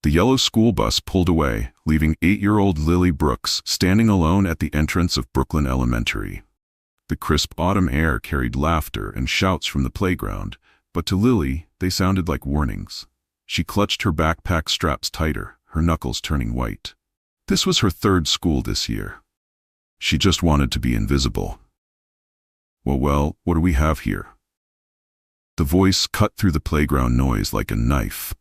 The yellow school bus pulled away, leaving 8-year-old Lily Brooks standing alone at the entrance of Brooklyn Elementary. The crisp autumn air carried laughter and shouts from the playground, but to Lily, they sounded like warnings. She clutched her backpack straps tighter, her knuckles turning white. This was her third school this year. She just wanted to be invisible. Well, what do we have here? The voice cut through the playground noise like a knife.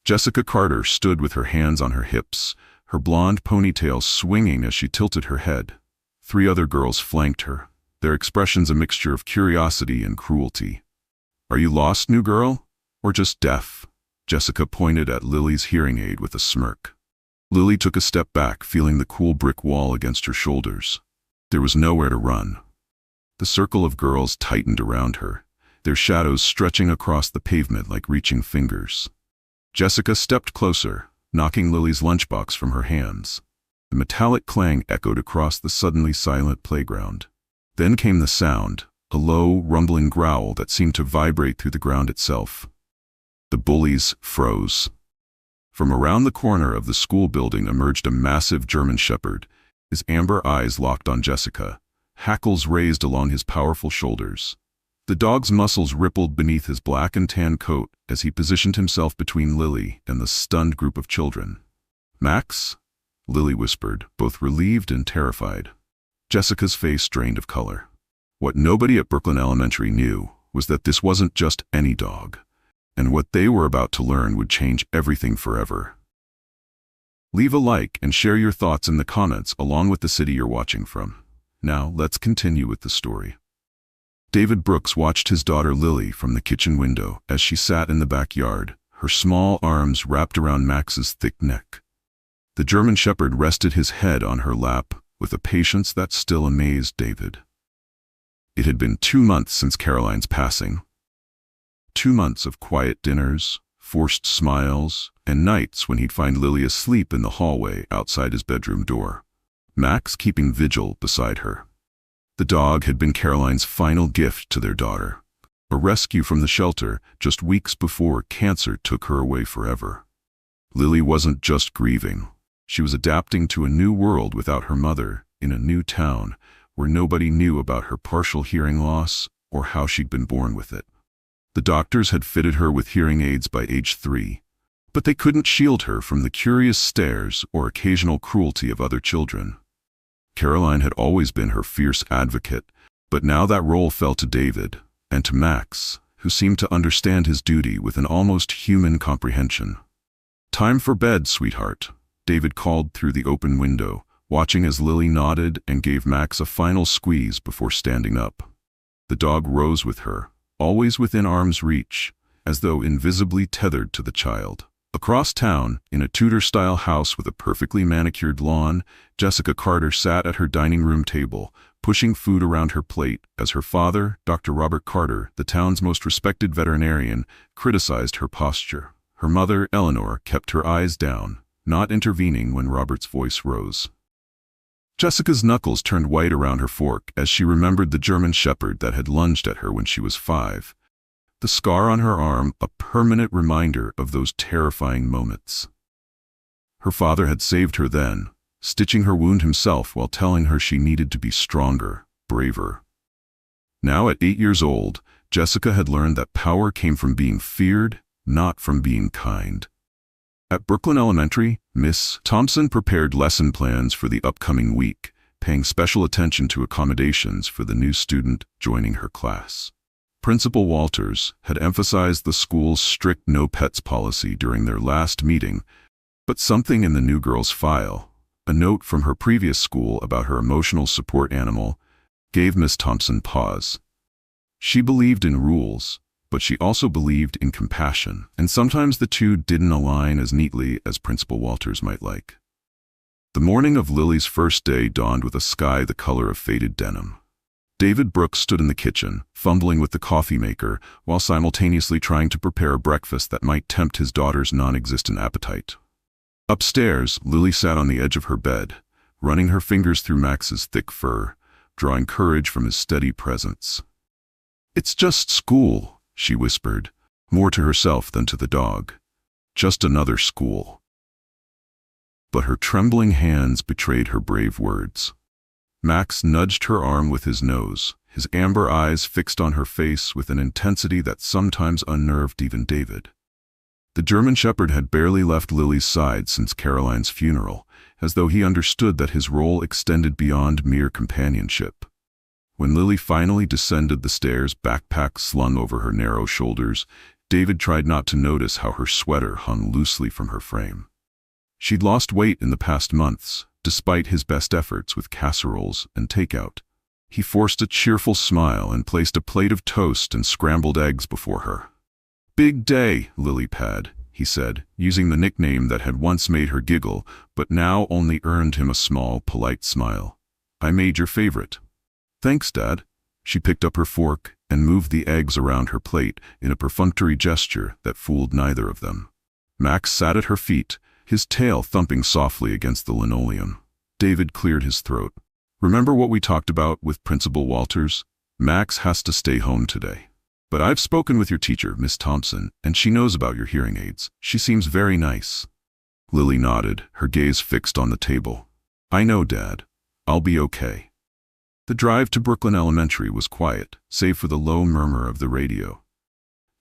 Jessica Carter stood with her hands on her hips, her blonde ponytail swinging as she tilted her head. 3 other girls flanked her, their expressions a mixture of curiosity and cruelty. "Are you lost, new girl? Or just deaf?" Jessica pointed at Lily's hearing aid with a smirk. Lily took a step back, feeling the cool brick wall against her shoulders. There was nowhere to run. The circle of girls tightened around her, their shadows stretching across the pavement like reaching fingers. Jessica stepped closer, knocking Lily's lunchbox from her hands. The metallic clang echoed across the suddenly silent playground. Then came the sound, a low, rumbling growl that seemed to vibrate through the ground itself. The bullies froze. From around the corner of the school building emerged a massive German shepherd, his amber eyes locked on Jessica, hackles raised along his powerful shoulders. The dog's muscles rippled beneath his black and tan coat as he positioned himself between Lily and the stunned group of children. "Max?" Lily whispered, both relieved and terrified. Jessica's face drained of color. What nobody at Brooklyn Elementary knew was that this wasn't just any dog, and what they were about to learn would change everything forever. Leave a like and share your thoughts in the comments along with the city you're watching from. Now, let's continue with the story. David Brooks watched his daughter Lily from the kitchen window as she sat in the backyard, her small arms wrapped around Max's thick neck. The German shepherd rested his head on her lap with a patience that still amazed David. It had been 2 months since Caroline's passing. 2 months of quiet dinners, forced smiles, and nights when he'd find Lily asleep in the hallway outside his bedroom door, Max keeping vigil beside her. The dog had been Caroline's final gift to their daughter, a rescue from the shelter just weeks before cancer took her away forever. Lily wasn't just grieving. She was adapting to a new world without her mother, in a new town, where nobody knew about her partial hearing loss or how she'd been born with it. The doctors had fitted her with hearing aids by age 3, but they couldn't shield her from the curious stares or occasional cruelty of other children. Caroline had always been her fierce advocate, but now that role fell to David, and to Max, who seemed to understand his duty with an almost human comprehension. "Time for bed, sweetheart," David called through the open window, watching as Lily nodded and gave Max a final squeeze before standing up. The dog rose with her, always within arm's reach, as though invisibly tethered to the child. Across town, in a Tudor-style house with a perfectly manicured lawn, Jessica Carter sat at her dining room table, pushing food around her plate as her father, Dr. Robert Carter, the town's most respected veterinarian, criticized her posture. Her mother, Eleanor, kept her eyes down, not intervening when Robert's voice rose. Jessica's knuckles turned white around her fork as she remembered the German shepherd that had lunged at her when she was 5. The scar on her arm, a permanent reminder of those terrifying moments. Her father had saved her then, stitching her wound himself while telling her she needed to be stronger, braver. Now at 8 years old, Jessica had learned that power came from being feared, not from being kind. At Brooklyn Elementary, Miss Thompson prepared lesson plans for the upcoming week, paying special attention to accommodations for the new student joining her class. Principal Walters had emphasized the school's strict no pets policy during their last meeting, but something in the new girl's file, a note from her previous school about her emotional support animal, gave Miss Thompson pause. She believed in rules, but she also believed in compassion, and sometimes the two didn't align as neatly as Principal Walters might like. The morning of Lily's first day dawned with a sky the color of faded denim. David Brooks stood in the kitchen, fumbling with the coffee maker, while simultaneously trying to prepare a breakfast that might tempt his daughter's non-existent appetite. Upstairs, Lily sat on the edge of her bed, running her fingers through Max's thick fur, drawing courage from his steady presence. "It's just school," she whispered, more to herself than to the dog. "Just another school." but her trembling hands betrayed her brave words. Max nudged her arm with his nose, his amber eyes fixed on her face with an intensity that sometimes unnerved even David. The German Shepherd had barely left Lily's side since Caroline's funeral, as though he understood that his role extended beyond mere companionship. When Lily finally descended the stairs, backpack slung over her narrow shoulders, David tried not to notice how her sweater hung loosely from her frame. She'd lost weight in the past months, despite his best efforts with casseroles and takeout. He forced a cheerful smile and placed a plate of toast and scrambled eggs before her. "Big day, Lily Pad," he said, using the nickname that had once made her giggle, but now only earned him a small, polite smile. "I made your favorite." "Thanks, Dad." She picked up her fork and moved the eggs around her plate in a perfunctory gesture that fooled neither of them. Max sat at her feet, his tail thumping softly against the linoleum. David cleared his throat. "Remember what we talked about with Principal Walters? Max has to stay home today. But I've spoken with your teacher, Miss Thompson, and she knows about your hearing aids. She seems very nice." Lily nodded, her gaze fixed on the table. "I know, Dad. I'll be okay." The drive to Brooklyn Elementary was quiet, save for the low murmur of the radio.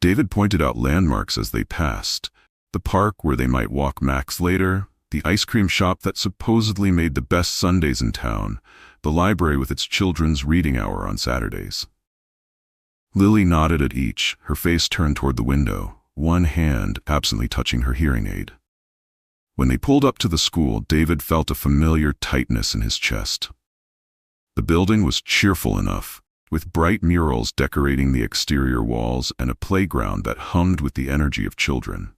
David pointed out landmarks as they passed: the park where they might walk Max later, the ice cream shop that supposedly made the best Sundays in town, the library with its children's reading hour on Saturdays. Lily nodded at each, her face turned toward the window, one hand absently touching her hearing aid. When they pulled up to the school, David felt a familiar tightness in his chest. The building was cheerful enough, with bright murals decorating the exterior walls and a playground that hummed with the energy of children.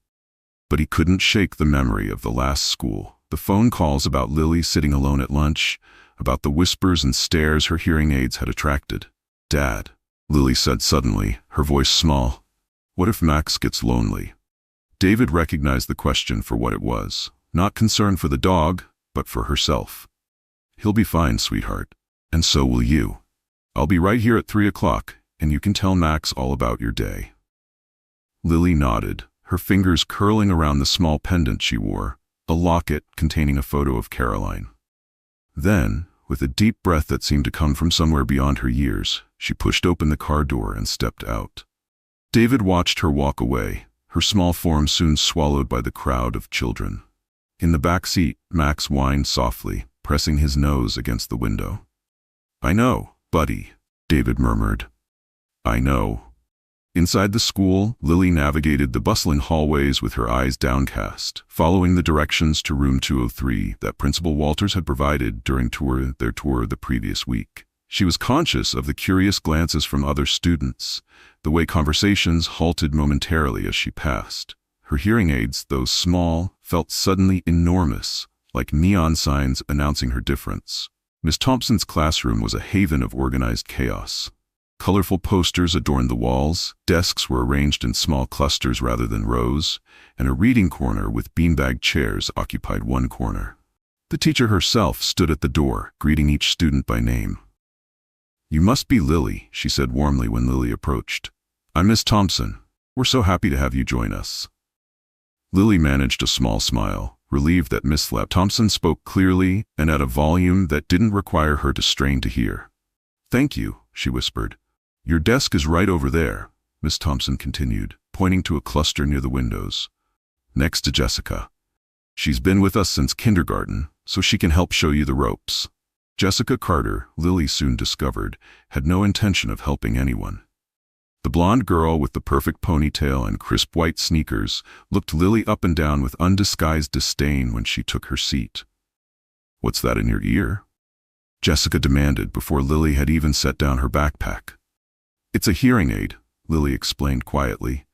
But he couldn't shake the memory of the last school, the phone calls about Lily sitting alone at lunch, about the whispers and stares her hearing aids had attracted. "Dad," Lily said suddenly, her voice small, "what if Max gets lonely?" David recognized the question for what it was, not concern for the dog, but for herself. "He'll be fine, sweetheart. And so will you. I'll be right here at 3 o'clock, and you can tell Max all about your day." Lily nodded, her fingers curling around the small pendant she wore, a locket containing a photo of Caroline. Then, with a deep breath that seemed to come from somewhere beyond her years, she pushed open the car door and stepped out. David watched her walk away, her small form soon swallowed by the crowd of children. In the back seat, Max whined softly, pressing his nose against the window. "I know, buddy," David murmured. "I know." Inside the school, Lily navigated the bustling hallways with her eyes downcast, following the directions to room 203 that Principal Walters had provided during their tour the previous week. She was conscious of the curious glances from other students, the way conversations halted momentarily as she passed. Her hearing aids, though small, felt suddenly enormous, like neon signs announcing her difference. Miss Thompson's classroom was a haven of organized chaos. Colorful posters adorned the walls, desks were arranged in small clusters rather than rows, and a reading corner with beanbag chairs occupied one corner. The teacher herself stood at the door, greeting each student by name. "You must be Lily," she said warmly when Lily approached. "I'm Miss Thompson. We're so happy to have you join us." Lily managed a small smile, relieved that Miss Thompson spoke clearly and at a volume that didn't require her to strain to hear. "Thank you," she whispered. "Your desk is right over there," Miss Thompson continued, pointing to a cluster near the windows. "Next to Jessica. She's been with us since kindergarten, so she can help show you the ropes." Jessica Carter, Lily soon discovered, had no intention of helping anyone. The blonde girl with the perfect ponytail and crisp white sneakers looked Lily up and down with undisguised disdain when she took her seat. "What's that in your ear?" Jessica demanded before Lily had even set down her backpack. "It's a hearing aid," Lily explained quietly.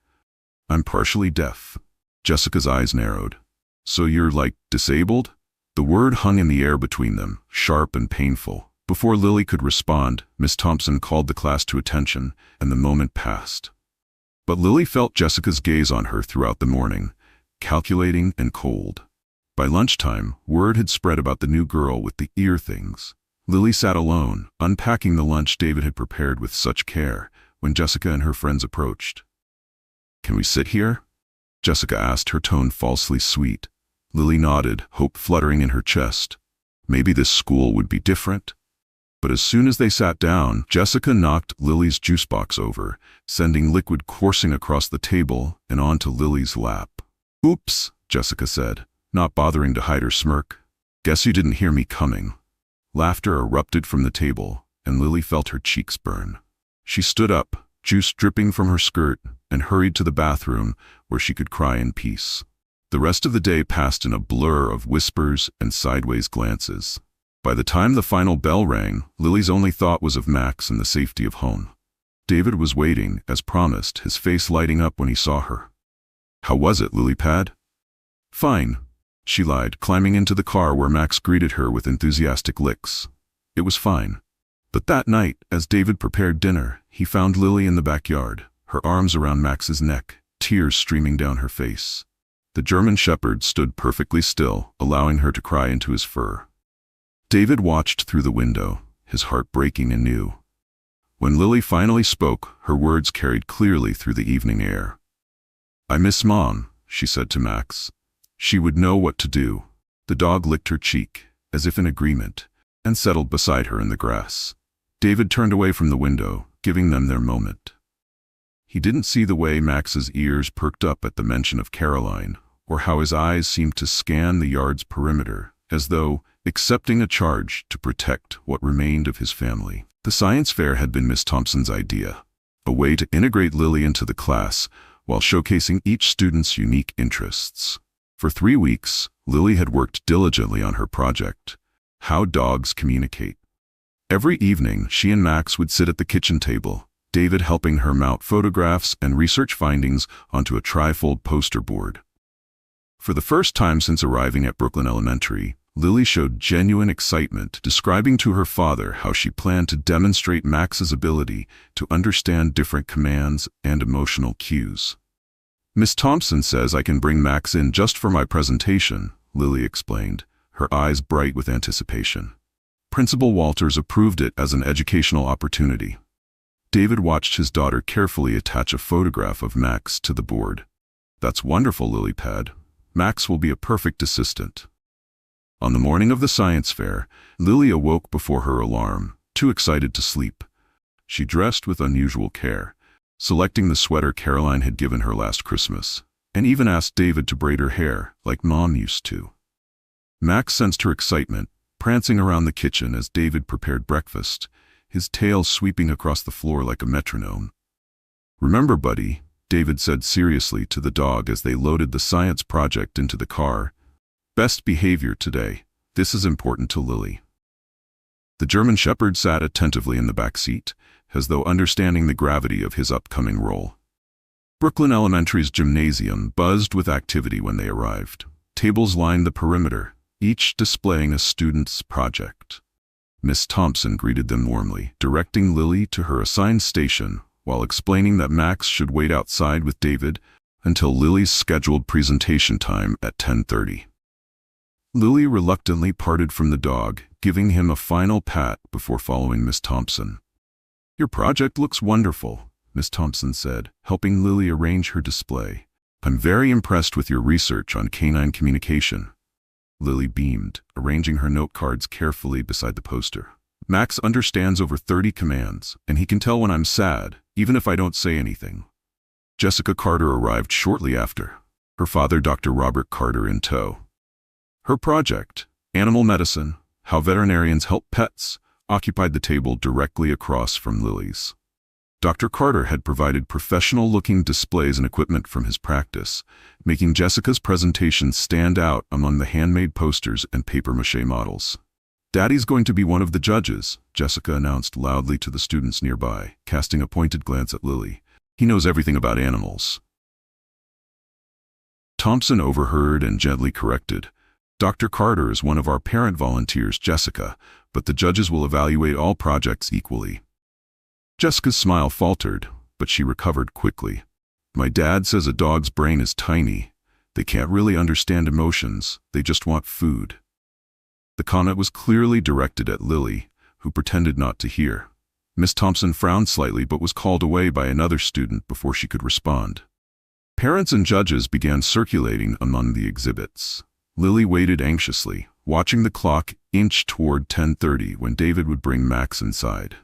"I'm partially deaf." Jessica's eyes narrowed. "So you're, like, disabled?" The word hung in the air between them, sharp and painful. Before Lily could respond, Miss Thompson called the class to attention, and the moment passed. But Lily felt Jessica's gaze on her throughout the morning, calculating and cold. By lunchtime, word had spread about the new girl with the ear things. Lily sat alone, unpacking the lunch David had prepared with such care, when Jessica and her friends approached. "Can we sit here?" Jessica asked, her tone falsely sweet. Lily nodded, hope fluttering in her chest. Maybe this school would be different. But as soon as they sat down, Jessica knocked Lily's juice box over, sending liquid coursing across the table and onto Lily's lap. "Oops," Jessica said, not bothering to hide her smirk. "Guess you didn't hear me coming." Laughter erupted from the table, and Lily felt her cheeks burn. She stood up, juice dripping from her skirt, and hurried to the bathroom where she could cry in peace. The rest of the day passed in a blur of whispers and sideways glances. By the time the final bell rang, Lily's only thought was of Max and the safety of home. David was waiting, as promised, his face lighting up when he saw her. "How was it, Lilypad?" "Fine," she lied, climbing into the car where Max greeted her with enthusiastic licks. It was fine. But that night, as David prepared dinner, he found Lily in the backyard, her arms around Max's neck, tears streaming down her face. The German Shepherd stood perfectly still, allowing her to cry into his fur. David watched through the window, his heart breaking anew. When Lily finally spoke, her words carried clearly through the evening air. "I miss Mom," she said to Max. She would know what to do. The dog licked her cheek, as if in agreement, and settled beside her in the grass. David turned away from the window, giving them their moment. He didn't see the way Max's ears perked up at the mention of Caroline, or how his eyes seemed to scan the yard's perimeter, as though accepting a charge to protect what remained of his family. The science fair had been Miss Thompson's idea, a way to integrate Lily into the class while showcasing each student's unique interests. For 3 weeks, Lily had worked diligently on her project, How Dogs Communicate. Every evening, she and Max would sit at the kitchen table, David helping her mount photographs and research findings onto a trifold poster board. For the first time since arriving at Brooklyn Elementary, Lily showed genuine excitement, describing to her father how she planned to demonstrate Max's ability to understand different commands and emotional cues. "Miss Thompson says I can bring Max in just for my presentation," Lily explained, her eyes bright with anticipation. Principal Walters approved it as an educational opportunity. David watched his daughter carefully attach a photograph of Max to the board. "That's wonderful, Lilypad. Max will be a perfect assistant." On the morning of the science fair, Lily awoke before her alarm, too excited to sleep. She dressed with unusual care, selecting the sweater Caroline had given her last Christmas, and even asked David to braid her hair, like Mom used to. Max sensed her excitement, prancing around the kitchen as David prepared breakfast, his tail sweeping across the floor like a metronome. "Remember, buddy," David said seriously to the dog as they loaded the science project into the car, "best behavior today. This is important to Lily." The German Shepherd sat attentively in the back seat, as though understanding the gravity of his upcoming role. Brooklyn Elementary's gymnasium buzzed with activity when they arrived. Tables lined the perimeter, each displaying a student's project. Miss Thompson greeted them warmly, directing Lily to her assigned station while explaining that Max should wait outside with David until Lily's scheduled presentation time at 10:30. Lily reluctantly parted from the dog, giving him a final pat before following Miss Thompson. "Your project looks wonderful," Miss Thompson said, helping Lily arrange her display. "I'm very impressed with your research on canine communication." Lily beamed, arranging her note cards carefully beside the poster. "Max understands over 30 commands, and he can tell when I'm sad, even if I don't say anything." Jessica Carter arrived shortly after, her father Dr. Robert Carter in tow. Her project, Animal Medicine, How Veterinarians Help Pets, occupied the table directly across from Lily's. Dr. Carter had provided professional-looking displays and equipment from his practice, making Jessica's presentation stand out among the handmade posters and papier-mâché models. "Daddy's going to be one of the judges," Jessica announced loudly to the students nearby, casting a pointed glance at Lily. "He knows everything about animals." Thompson overheard and gently corrected, "Dr. Carter is one of our parent volunteers, Jessica, but the judges will evaluate all projects equally." Jessica's smile faltered, but she recovered quickly. "My dad says a dog's brain is tiny. They can't really understand emotions, they just want food." The comment was clearly directed at Lily, who pretended not to hear. Miss Thompson frowned slightly but was called away by another student before she could respond. Parents and judges began circulating among the exhibits. Lily waited anxiously, watching the clock inch toward 10:30 when David would bring Max inside.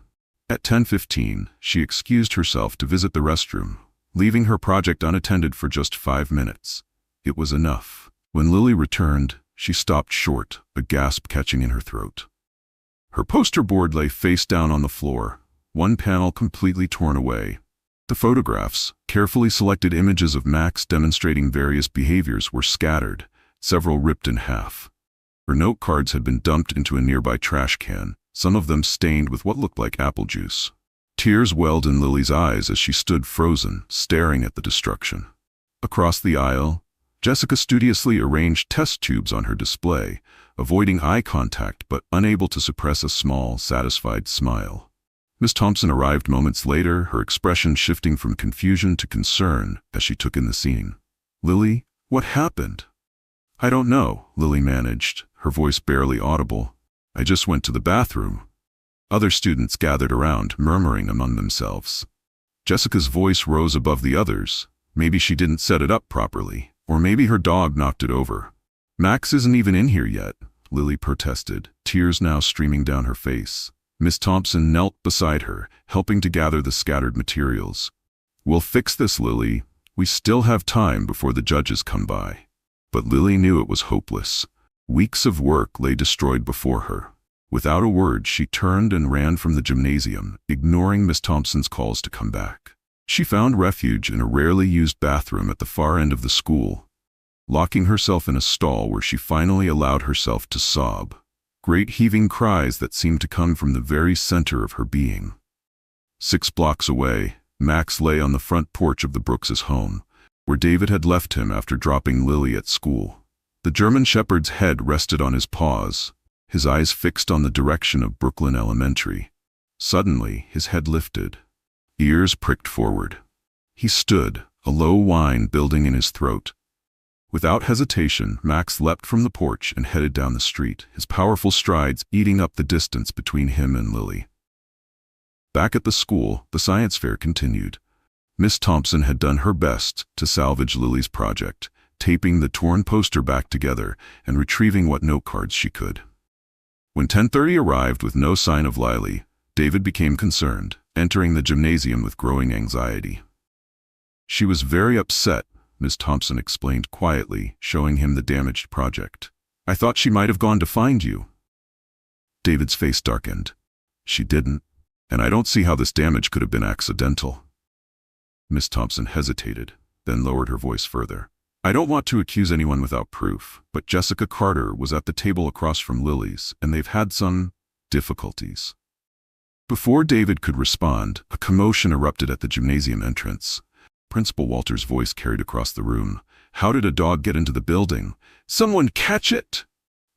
At 10:15, she excused herself to visit the restroom, leaving her project unattended for just 5 minutes. It was enough. When Lily returned, she stopped short, a gasp catching in her throat. Her poster board lay face down on the floor, one panel completely torn away. The photographs, carefully selected images of Max demonstrating various behaviors, were scattered, several ripped in half. Her note cards had been dumped into a nearby trash can, some of them stained with what looked like apple juice. Tears welled in Lily's eyes as she stood frozen, staring at the destruction. Across the aisle, Jessica studiously arranged test tubes on her display, avoiding eye contact but unable to suppress a small, satisfied smile. Miss Thompson arrived moments later, her expression shifting from confusion to concern as she took in the scene. "Lily, what happened?" "I don't know," Lily managed, her voice barely audible. "I just went to the bathroom." Other students gathered around, murmuring among themselves. Jessica's voice rose above the others. Maybe she didn't set it up properly, or maybe her dog knocked it over. "Max isn't even in here yet," Lily protested, tears now streaming down her face. Miss Thompson knelt beside her, helping to gather the scattered materials. "We'll fix this, Lily. We still have time before the judges come by." But Lily knew it was hopeless. Weeks of work lay destroyed before her. Without a word, she turned and ran from the gymnasium, ignoring Miss Thompson's calls to come back. She found refuge in a rarely used bathroom at the far end of the school, locking herself in a stall where she finally allowed herself to sob. Great heaving cries that seemed to come from the very center of her being. 6 blocks away, Max lay on the front porch of the Brooks' home, where David had left him after dropping Lily at school. The German Shepherd's head rested on his paws, his eyes fixed on the direction of Brooklyn Elementary. Suddenly, his head lifted, ears pricked forward. He stood, a low whine building in his throat. Without hesitation, Max leapt from the porch and headed down the street, his powerful strides eating up the distance between him and Lily. Back at the school, the science fair continued. Miss Thompson had done her best to salvage Lily's project, taping the torn poster back together and retrieving what note cards she could. When 10:30 arrived with no sign of Lily, David became concerned, entering the gymnasium with growing anxiety. "She was very upset," Miss Thompson explained quietly, showing him the damaged project. "I thought she might have gone to find you." David's face darkened. "She didn't, and I don't see how this damage could have been accidental." Miss Thompson hesitated, then lowered her voice further. "I don't want to accuse anyone without proof, but Jessica Carter was at the table across from Lily's, and they've had some difficulties." Before David could respond, a commotion erupted at the gymnasium entrance. Principal Walter's voice carried across the room. "How did a dog get into the building? Someone catch it!"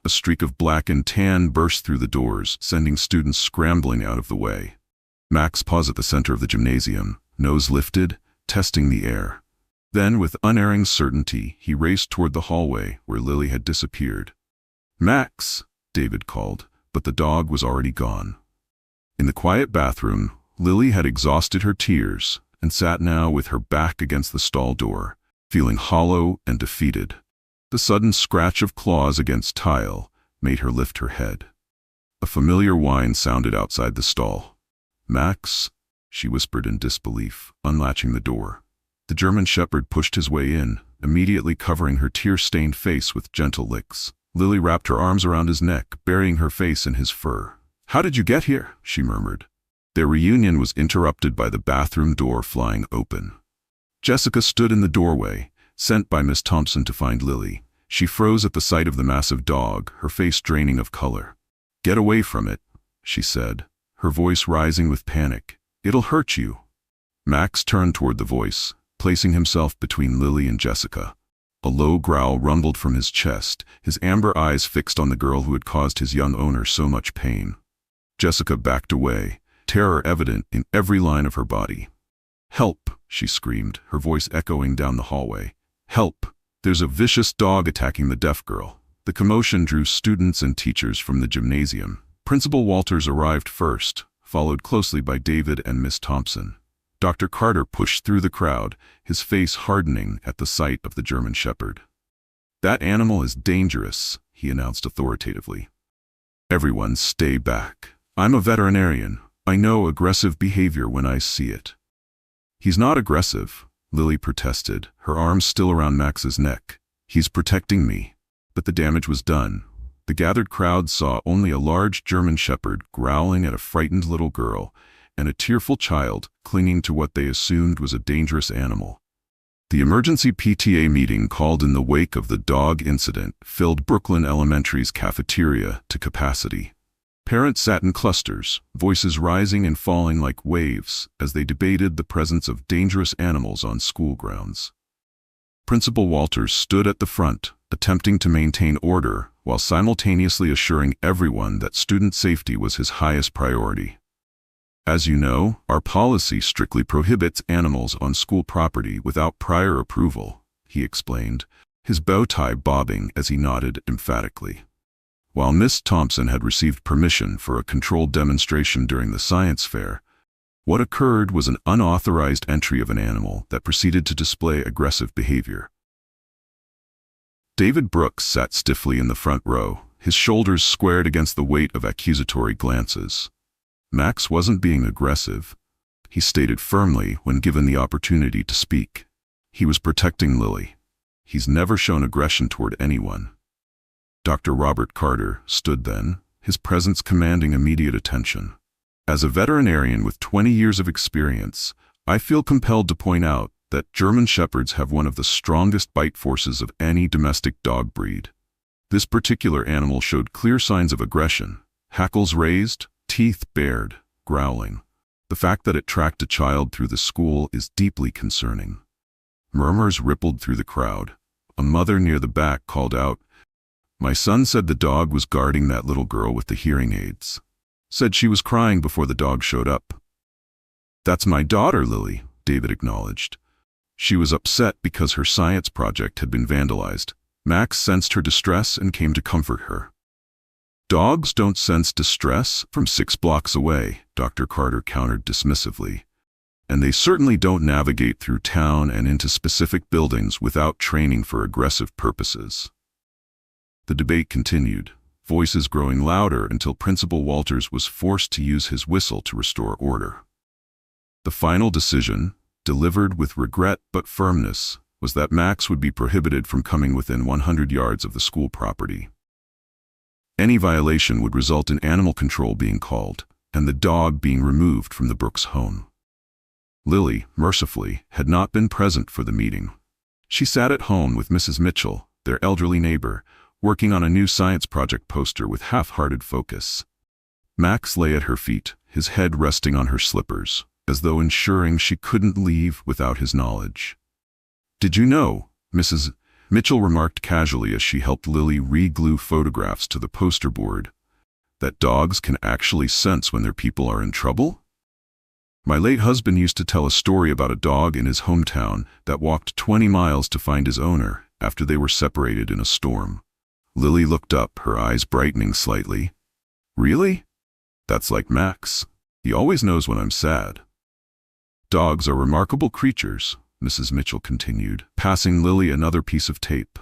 A streak of black and tan burst through the doors, sending students scrambling out of the way. Max paused at the center of the gymnasium, nose lifted, testing the air. Then, with unerring certainty, he raced toward the hallway where Lily had disappeared. "Max!" David called, but the dog was already gone. In the quiet bathroom, Lily had exhausted her tears and sat now with her back against the stall door, feeling hollow and defeated. The sudden scratch of claws against tile made her lift her head. A familiar whine sounded outside the stall. "Max?" she whispered in disbelief, unlatching the door. The German Shepherd pushed his way in, immediately covering her tear-stained face with gentle licks. Lily wrapped her arms around his neck, burying her face in his fur. "How did you get here?" she murmured. Their reunion was interrupted by the bathroom door flying open. Jessica stood in the doorway, sent by Miss Thompson to find Lily. She froze at the sight of the massive dog, her face draining of color. "Get away from it," she said, her voice rising with panic. "It'll hurt you." Max turned toward the voice, placing himself between Lily and Jessica. A low growl rumbled from his chest, his amber eyes fixed on the girl who had caused his young owner so much pain. Jessica backed away, terror evident in every line of her body. "Help!" she screamed, her voice echoing down the hallway. "Help! There's a vicious dog attacking the deaf girl." The commotion drew students and teachers from the gymnasium. Principal Walters arrived first, followed closely by David and Miss Thompson. Dr. Carter pushed through the crowd, his face hardening at the sight of the German Shepherd. "That animal is dangerous," he announced authoritatively. "Everyone stay back. I'm a veterinarian. I know aggressive behavior when I see it." "He's not aggressive," Lily protested, her arms still around Max's neck. "He's protecting me." But the damage was done. The gathered crowd saw only a large German shepherd growling at a frightened little girl and a tearful child clinging to what they assumed was a dangerous animal. The emergency PTA meeting called in the wake of the dog incident filled Brooklyn Elementary's cafeteria to capacity. Parents sat in clusters, voices rising and falling like waves as they debated the presence of dangerous animals on school grounds. Principal Walters stood at the front, attempting to maintain order while simultaneously assuring everyone that student safety was his highest priority. "As you know, our policy strictly prohibits animals on school property without prior approval," he explained, his bow tie bobbing as he nodded emphatically. While Miss Thompson had received permission for a controlled demonstration during the science fair, what occurred was an unauthorized entry of an animal that proceeded to display aggressive behavior. David Brooks sat stiffly in the front row, his shoulders squared against the weight of accusatory glances. Max wasn't being aggressive, he stated firmly when given the opportunity to speak. He was protecting Lily. He's never shown aggression toward anyone. Dr. Robert Carter stood then, his presence commanding immediate attention. "As a veterinarian with 20 years of experience, I feel compelled to point out that German Shepherds have one of the strongest bite forces of any domestic dog breed. This particular animal showed clear signs of aggression, hackles raised, teeth bared, growling. The fact that it tracked a child through the school is deeply concerning." Murmurs rippled through the crowd. A mother near the back called out, "My son said the dog was guarding that little girl with the hearing aids. Said she was crying before the dog showed up." "That's my daughter, Lily," David acknowledged. "She was upset because her science project had been vandalized. Max sensed her distress and came to comfort her." "Dogs don't sense distress from 6 blocks away," Dr. Carter countered dismissively. "And they certainly don't navigate through town and into specific buildings without training for aggressive purposes." The debate continued, voices growing louder until Principal Walters was forced to use his whistle to restore order. The final decision, delivered with regret but firmness, was that Max would be prohibited from coming within 100 yards of the school property. Any violation would result in animal control being called, and the dog being removed from the Brooks home. Lily, mercifully, had not been present for the meeting. She sat at home with Mrs. Mitchell, their elderly neighbor, working on a new science project poster with half-hearted focus. Max lay at her feet, his head resting on her slippers, as though ensuring she couldn't leave without his knowledge. "Did you know," Mrs. Mitchell remarked casually as she helped Lily re-glue photographs to the poster board, "that dogs can actually sense when their people are in trouble? My late husband used to tell a story about a dog in his hometown that walked 20 miles to find his owner after they were separated in a storm." Lily looked up, her eyes brightening slightly. "Really? That's like Max. He always knows when I'm sad." "Dogs are remarkable creatures," Mrs. Mitchell continued, passing Lily another piece of tape.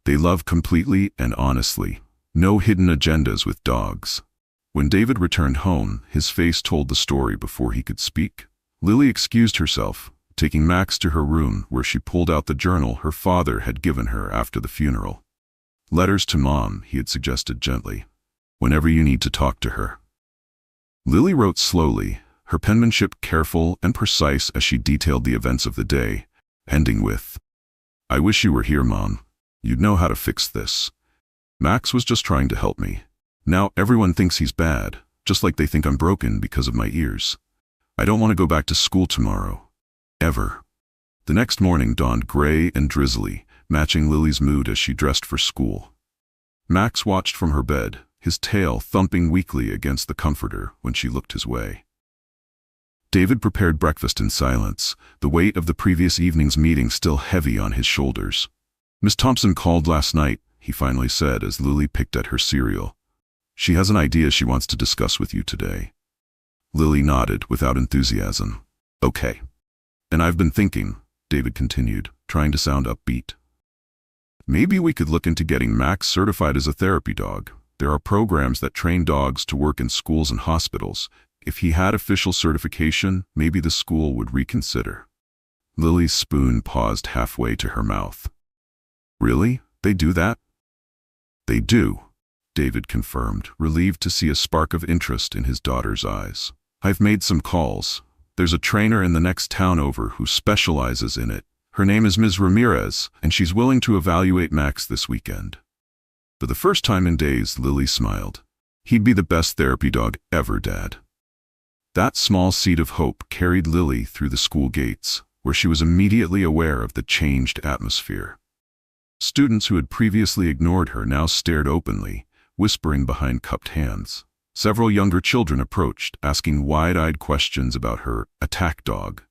"They love completely and honestly. No hidden agendas with dogs." When David returned home, his face told the story before he could speak. Lily excused herself, taking Max to her room where she pulled out the journal her father had given her after the funeral. "Letters to Mom," he had suggested gently, "whenever you need to talk to her." Lily wrote slowly, her penmanship careful and precise as she detailed the events of the day, ending with, "I wish you were here, Mom. You'd know how to fix this. Max was just trying to help me. Now everyone thinks he's bad, just like they think I'm broken because of my ears. I don't want to go back to school tomorrow. Ever." The next morning dawned gray and drizzly, matching Lily's mood as she dressed for school. Max watched from her bed, his tail thumping weakly against the comforter when she looked his way. David prepared breakfast in silence, the weight of the previous evening's meeting still heavy on his shoulders. "Miss Thompson called last night," he finally said as Lily picked at her cereal. "She has an idea she wants to discuss with you today." Lily nodded without enthusiasm. "Okay. And I've been thinking," David continued, trying to sound upbeat. Maybe we could look into getting Max certified as a therapy dog. There are programs that train dogs to work in schools and hospitals. If he had official certification, maybe the school would reconsider. Lily's spoon paused halfway to her mouth. Really? They do that? They do, David confirmed, relieved to see a spark of interest in his daughter's eyes. I've made some calls. There's a trainer in the next town over who specializes in it. Her name is Ms. Ramirez, and she's willing to evaluate Max this weekend. For the first time in days, Lily smiled. He'd be the best therapy dog ever, Dad. That small seed of hope carried Lily through the school gates, where she was immediately aware of the changed atmosphere. Students who had previously ignored her now stared openly, whispering behind cupped hands. Several younger children approached, asking wide-eyed questions about her attack dog.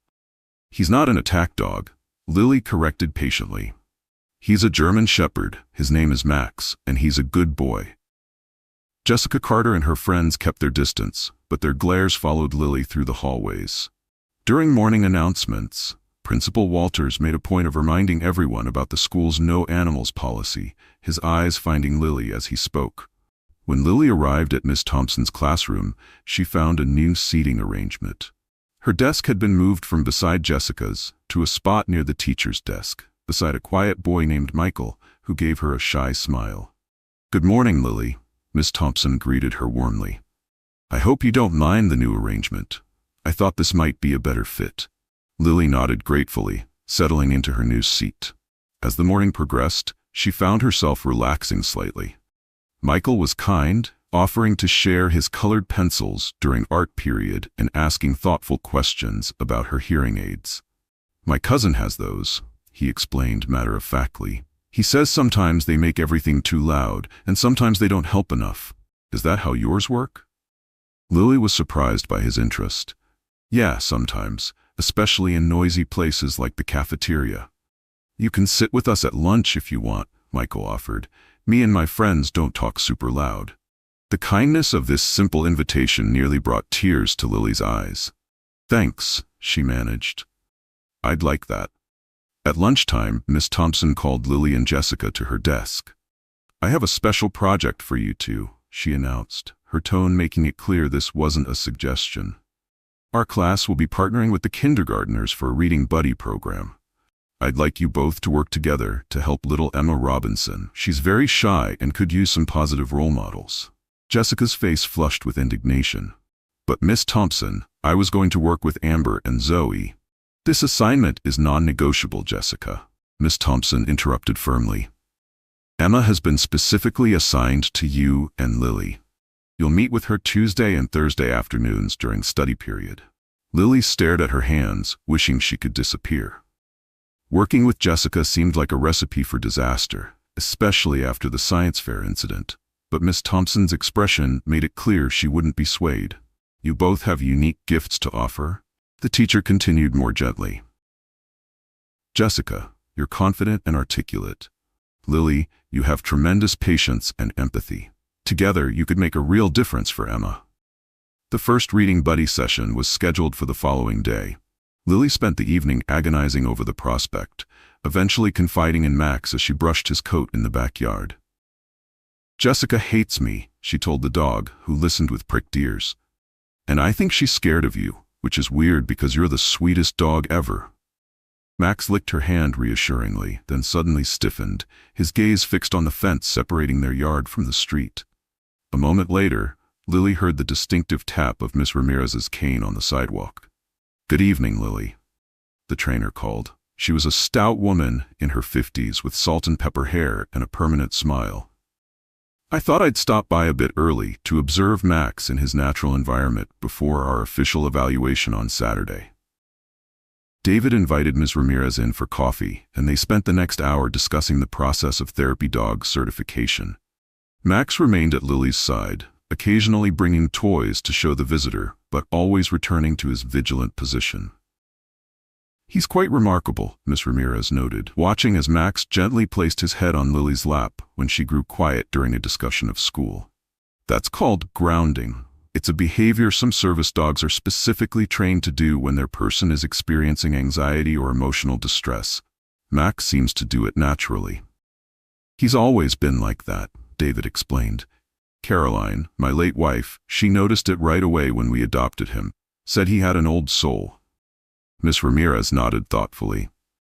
He's not an attack dog, Lily corrected patiently. He's a German Shepherd, his name is Max, and he's a good boy. Jessica Carter and her friends kept their distance, but their glares followed Lily through the hallways. During morning announcements, Principal Walters made a point of reminding everyone about the school's no animals policy, his eyes finding Lily as he spoke. When Lily arrived at Miss Thompson's classroom, she found a new seating arrangement. Her desk had been moved from beside Jessica's to a spot near the teacher's desk, beside a quiet boy named Michael, who gave her a shy smile. "Good morning, Lily," Miss Thompson greeted her warmly. "I hope you don't mind the new arrangement. I thought this might be a better fit." Lily nodded gratefully, settling into her new seat. As the morning progressed, she found herself relaxing slightly. Michael was kind, offering to share his colored pencils during art period and asking thoughtful questions about her hearing aids. "My cousin has those," he explained matter-of-factly. "He says sometimes they make everything too loud, and sometimes they don't help enough. Is that how yours work?" Lily was surprised by his interest. "Yeah, sometimes, especially in noisy places like the cafeteria." "You can sit with us at lunch if you want," Michael offered. "Me and my friends don't talk super loud." The kindness of this simple invitation nearly brought tears to Lily's eyes. "Thanks," she managed. "I'd like that." At lunchtime, Miss Thompson called Lily and Jessica to her desk. "I have a special project for you two," she announced, her tone making it clear this wasn't a suggestion. "Our class will be partnering with the kindergartners for a reading buddy program. I'd like you both to work together to help little Emma Robinson. She's very shy and could use some positive role models." Jessica's face flushed with indignation. "But Miss Thompson, I was going to work with Amber and Zoe." "This assignment is non-negotiable, Jessica," Miss Thompson interrupted firmly. "Emma has been specifically assigned to you and Lily. You'll meet with her Tuesday and Thursday afternoons during study period." Lily stared at her hands, wishing she could disappear. Working with Jessica seemed like a recipe for disaster, especially after the science fair incident, but Miss Thompson's expression made it clear she wouldn't be swayed. "You both have unique gifts to offer," the teacher continued more gently. "Jessica, you're confident and articulate. Lily, you have tremendous patience and empathy. Together, you could make a real difference for Emma." The first reading buddy session was scheduled for the following day. Lily spent the evening agonizing over the prospect, eventually confiding in Max as she brushed his coat in the backyard. "Jessica hates me," she told the dog, who listened with pricked ears. "And I think she's scared of you, which is weird because you're the sweetest dog ever." Max licked her hand reassuringly, then suddenly stiffened, his gaze fixed on the fence separating their yard from the street. A moment later, Lily heard the distinctive tap of Miss Ramirez's cane on the sidewalk. "Good evening, Lily," the trainer called. She was a stout woman in her 50s with salt and pepper hair and a permanent smile. "I thought I'd stop by a bit early to observe Max in his natural environment before our official evaluation on Saturday." David invited Ms. Ramirez in for coffee, and they spent the next hour discussing the process of therapy dog certification. Max remained at Lily's side, occasionally bringing toys to show the visitor, but always returning to his vigilant position. "He's quite remarkable," Miss Ramirez noted, watching as Max gently placed his head on Lily's lap when she grew quiet during a discussion of school. "That's called grounding. It's a behavior some service dogs are specifically trained to do when their person is experiencing anxiety or emotional distress. Max seems to do it naturally." He's always been like that, David explained. Caroline, my late wife, she noticed it right away when we adopted him, said he had an old soul. Miss Ramirez nodded thoughtfully.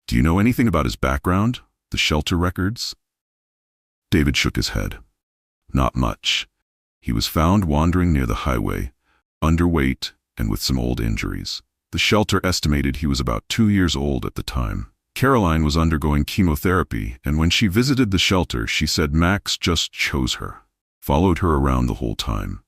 Do you know anything about his background? The shelter records? David shook his head. Not much. He was found wandering near the highway, underweight and with some old injuries. The shelter estimated he was about 2 years old at the time. Caroline was undergoing chemotherapy, and when she visited the shelter, she said Max just chose her, followed her around the whole time.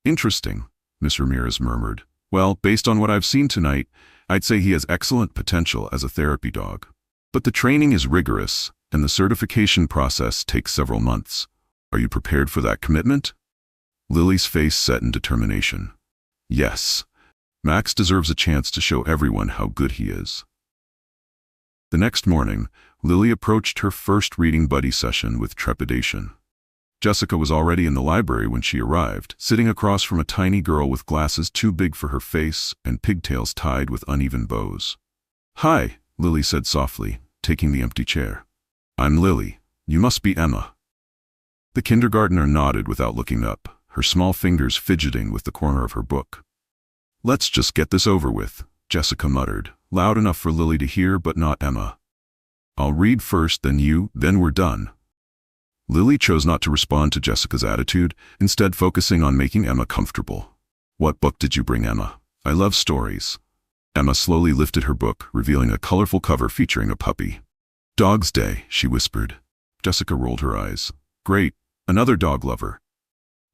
Interesting, Miss Ramirez murmured. Well, based on what I've seen tonight, I'd say he has excellent potential as a therapy dog. But the training is rigorous, and the certification process takes several months. Are you prepared for that commitment? Lily's face set in determination. Yes. Max deserves a chance to show everyone how good he is. The next morning, Lily approached her first reading buddy session with trepidation. Jessica was already in the library when she arrived, sitting across from a tiny girl with glasses too big for her face and pigtails tied with uneven bows. Hi, Lily said softly, taking the empty chair. I'm Lily. You must be Emma. The kindergartner nodded without looking up, her small fingers fidgeting with the corner of her book. Let's just get this over with, Jessica muttered, loud enough for Lily to hear but not Emma. I'll read first, then you, then we're done. Lily chose not to respond to Jessica's attitude, instead focusing on making Emma comfortable. What book did you bring, Emma? I love stories. Emma slowly lifted her book, revealing a colorful cover featuring a puppy. Dog's Day, she whispered. Jessica rolled her eyes. Great, another dog lover.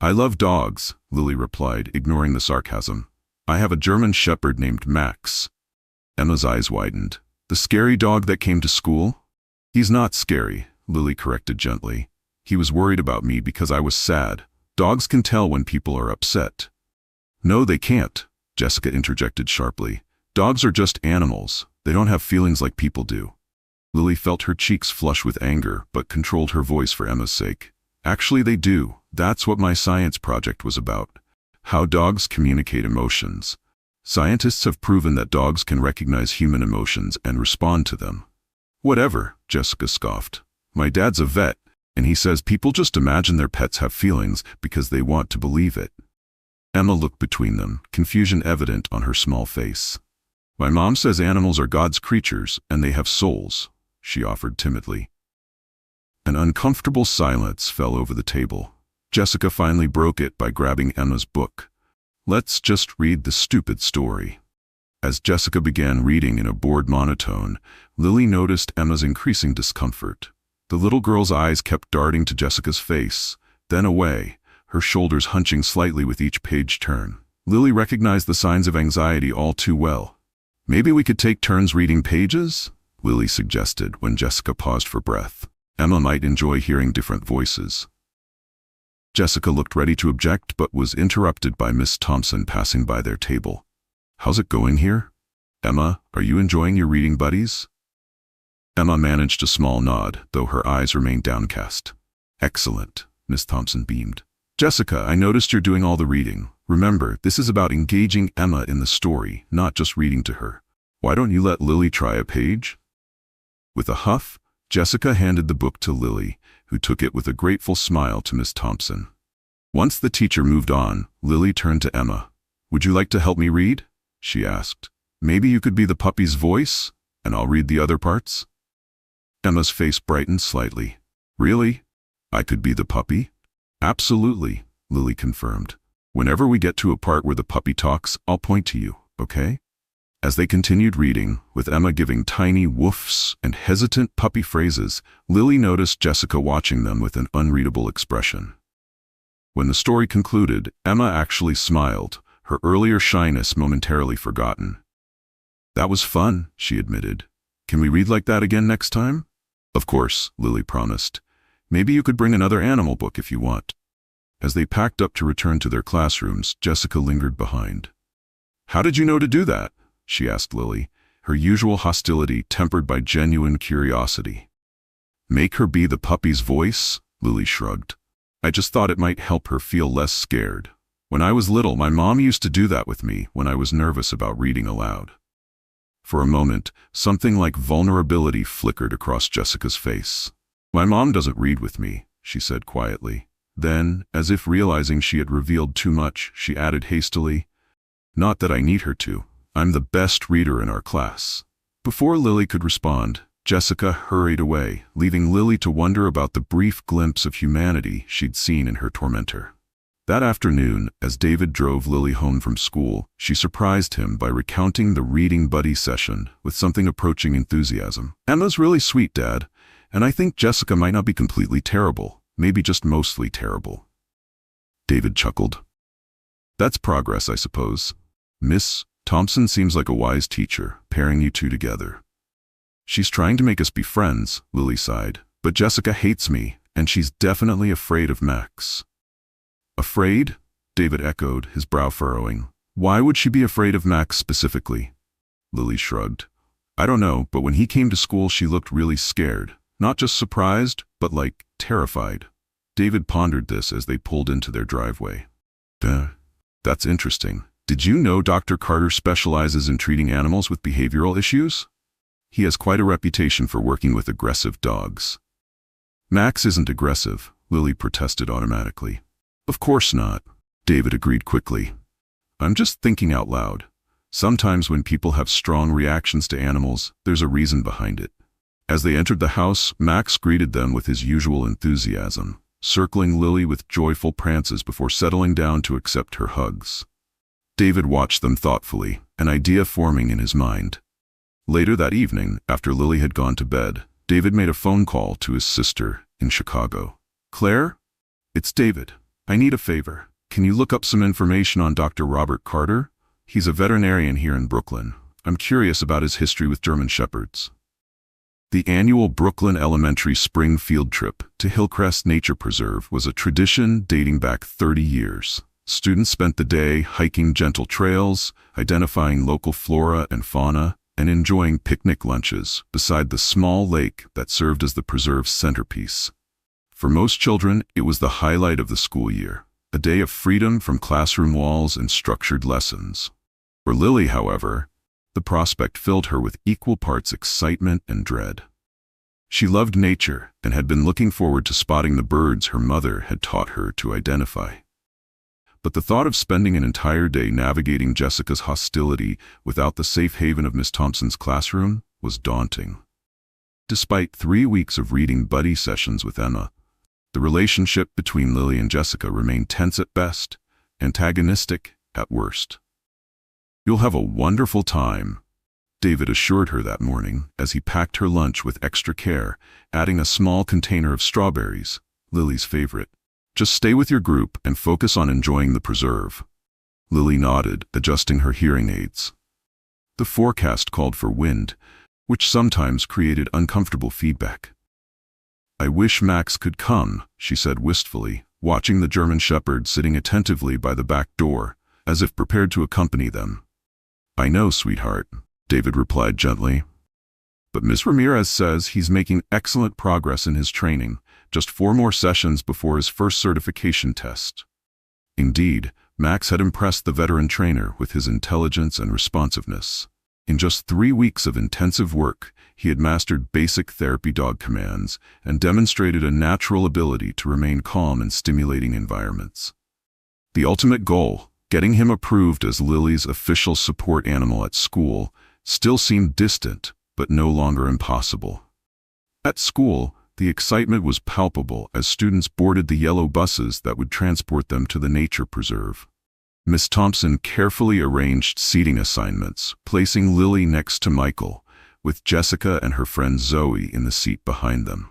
I love dogs, Lily replied, ignoring the sarcasm. I have a German shepherd named Max. Emma's eyes widened. The scary dog that came to school? He's not scary, Lily corrected gently. He was worried about me because I was sad. Dogs can tell when people are upset. No, they can't, Jessica interjected sharply. Dogs are just animals. They don't have feelings like people do. Lily felt her cheeks flush with anger, but controlled her voice for Emma's sake. Actually, they do. That's what my science project was about. How dogs communicate emotions. Scientists have proven that dogs can recognize human emotions and respond to them. Whatever, Jessica scoffed. My dad's a vet, and he says people just imagine their pets have feelings because they want to believe it. Emma looked between them, confusion evident on her small face. My mom says animals are God's creatures and they have souls, she offered timidly. An uncomfortable silence fell over the table. Jessica finally broke it by grabbing Emma's book. Let's just read the stupid story. As Jessica began reading in a bored monotone, Lily noticed Emma's increasing discomfort. The little girl's eyes kept darting to Jessica's face, then away, her shoulders hunching slightly with each page turn. Lily recognized the signs of anxiety all too well. Maybe we could take turns reading pages? Lily suggested when Jessica paused for breath. Emma might enjoy hearing different voices. Jessica looked ready to object but was interrupted by Miss Thompson passing by their table. How's it going here? Emma, are you enjoying your reading buddies? Emma managed a small nod, though her eyes remained downcast. Excellent, Miss Thompson beamed. Jessica, I noticed you're doing all the reading. Remember, this is about engaging Emma in the story, not just reading to her. Why don't you let Lily try a page? With a huff, Jessica handed the book to Lily, who took it with a grateful smile to Miss Thompson. Once the teacher moved on, Lily turned to Emma. Would you like to help me read? She asked. Maybe you could be the puppy's voice, and I'll read the other parts? Emma's face brightened slightly. Really? I could be the puppy? Absolutely, Lily confirmed. Whenever we get to a part where the puppy talks, I'll point to you, okay? As they continued reading, with Emma giving tiny woofs and hesitant puppy phrases, Lily noticed Jessica watching them with an unreadable expression. When the story concluded, Emma actually smiled, her earlier shyness momentarily forgotten. That was fun, she admitted. Can we read like that again next time? Of course, Lily promised. Maybe you could bring another animal book if you want. As they packed up to return to their classrooms, Jessica lingered behind. How did you know to do that? She asked Lily, her usual hostility tempered by genuine curiosity. Make her be the puppy's voice? Lily shrugged. I just thought it might help her feel less scared. When I was little, my mom used to do that with me when I was nervous about reading aloud. For a moment, something like vulnerability flickered across Jessica's face. My mom doesn't read with me, she said quietly. Then, as if realizing she had revealed too much, she added hastily, "Not that I need her to. I'm the best reader in our class." Before Lily could respond, Jessica hurried away, leaving Lily to wonder about the brief glimpse of humanity she'd seen in her tormentor. That afternoon, as David drove Lily home from school, she surprised him by recounting the reading buddy session with something approaching enthusiasm. "Emma's really sweet, Dad, and I think Jessica might not be completely terrible, maybe just mostly terrible." David chuckled. "That's progress, I suppose. Miss Thompson seems like a wise teacher, pairing you two together." "She's trying to make us be friends," Lily sighed. "But Jessica hates me, and she's definitely afraid of Max." "Afraid?" David echoed, his brow furrowing. "Why would she be afraid of Max specifically?" Lily shrugged. "I don't know, but when he came to school she looked really scared. Not just surprised, but like terrified." David pondered this as they pulled into their driveway. That's interesting. Did you know Dr. Carter specializes in treating animals with behavioral issues? He has quite a reputation for working with aggressive dogs." "Max isn't aggressive," Lily protested automatically. "Of course not," David agreed quickly. "I'm just thinking out loud. Sometimes when people have strong reactions to animals, there's a reason behind it." As they entered the house, Max greeted them with his usual enthusiasm, circling Lily with joyful prances before settling down to accept her hugs. David watched them thoughtfully, an idea forming in his mind. Later that evening, after Lily had gone to bed, David made a phone call to his sister in Chicago. "Claire? It's David. I need a favor. Can you look up some information on Dr. Robert Carter? He's a veterinarian here in Brooklyn. I'm curious about his history with German Shepherds." The annual Brooklyn Elementary spring field trip to Hillcrest Nature Preserve was a tradition dating back 30 years. Students spent the day hiking gentle trails, identifying local flora and fauna, and enjoying picnic lunches beside the small lake that served as the preserve's centerpiece. For most children, it was the highlight of the school year, a day of freedom from classroom walls and structured lessons. For Lily, however, the prospect filled her with equal parts excitement and dread. She loved nature and had been looking forward to spotting the birds her mother had taught her to identify. But the thought of spending an entire day navigating Jessica's hostility without the safe haven of Miss Thompson's classroom was daunting. Despite 3 weeks of reading buddy sessions with Emma, the relationship between Lily and Jessica remained tense at best, antagonistic at worst. "You'll have a wonderful time," David assured her that morning as he packed her lunch with extra care, adding a small container of strawberries, Lily's favorite. "Just stay with your group and focus on enjoying the preserve." Lily nodded, adjusting her hearing aids. The forecast called for wind, which sometimes created uncomfortable feedback. "I wish Max could come," she said wistfully, watching the German Shepherd sitting attentively by the back door, as if prepared to accompany them. "I know, sweetheart," David replied gently. "But Miss Ramirez says he's making excellent progress in his training, just 4 more sessions before his first certification test." Indeed, Max had impressed the veteran trainer with his intelligence and responsiveness. In just 3 weeks of intensive work, he had mastered basic therapy dog commands and demonstrated a natural ability to remain calm in stimulating environments. The ultimate goal, getting him approved as Lily's official support animal at school, still seemed distant, but no longer impossible. At school, the excitement was palpable as students boarded the yellow buses that would transport them to the nature preserve. Miss Thompson carefully arranged seating assignments, placing Lily next to Michael, with Jessica and her friend Zoe in the seat behind them.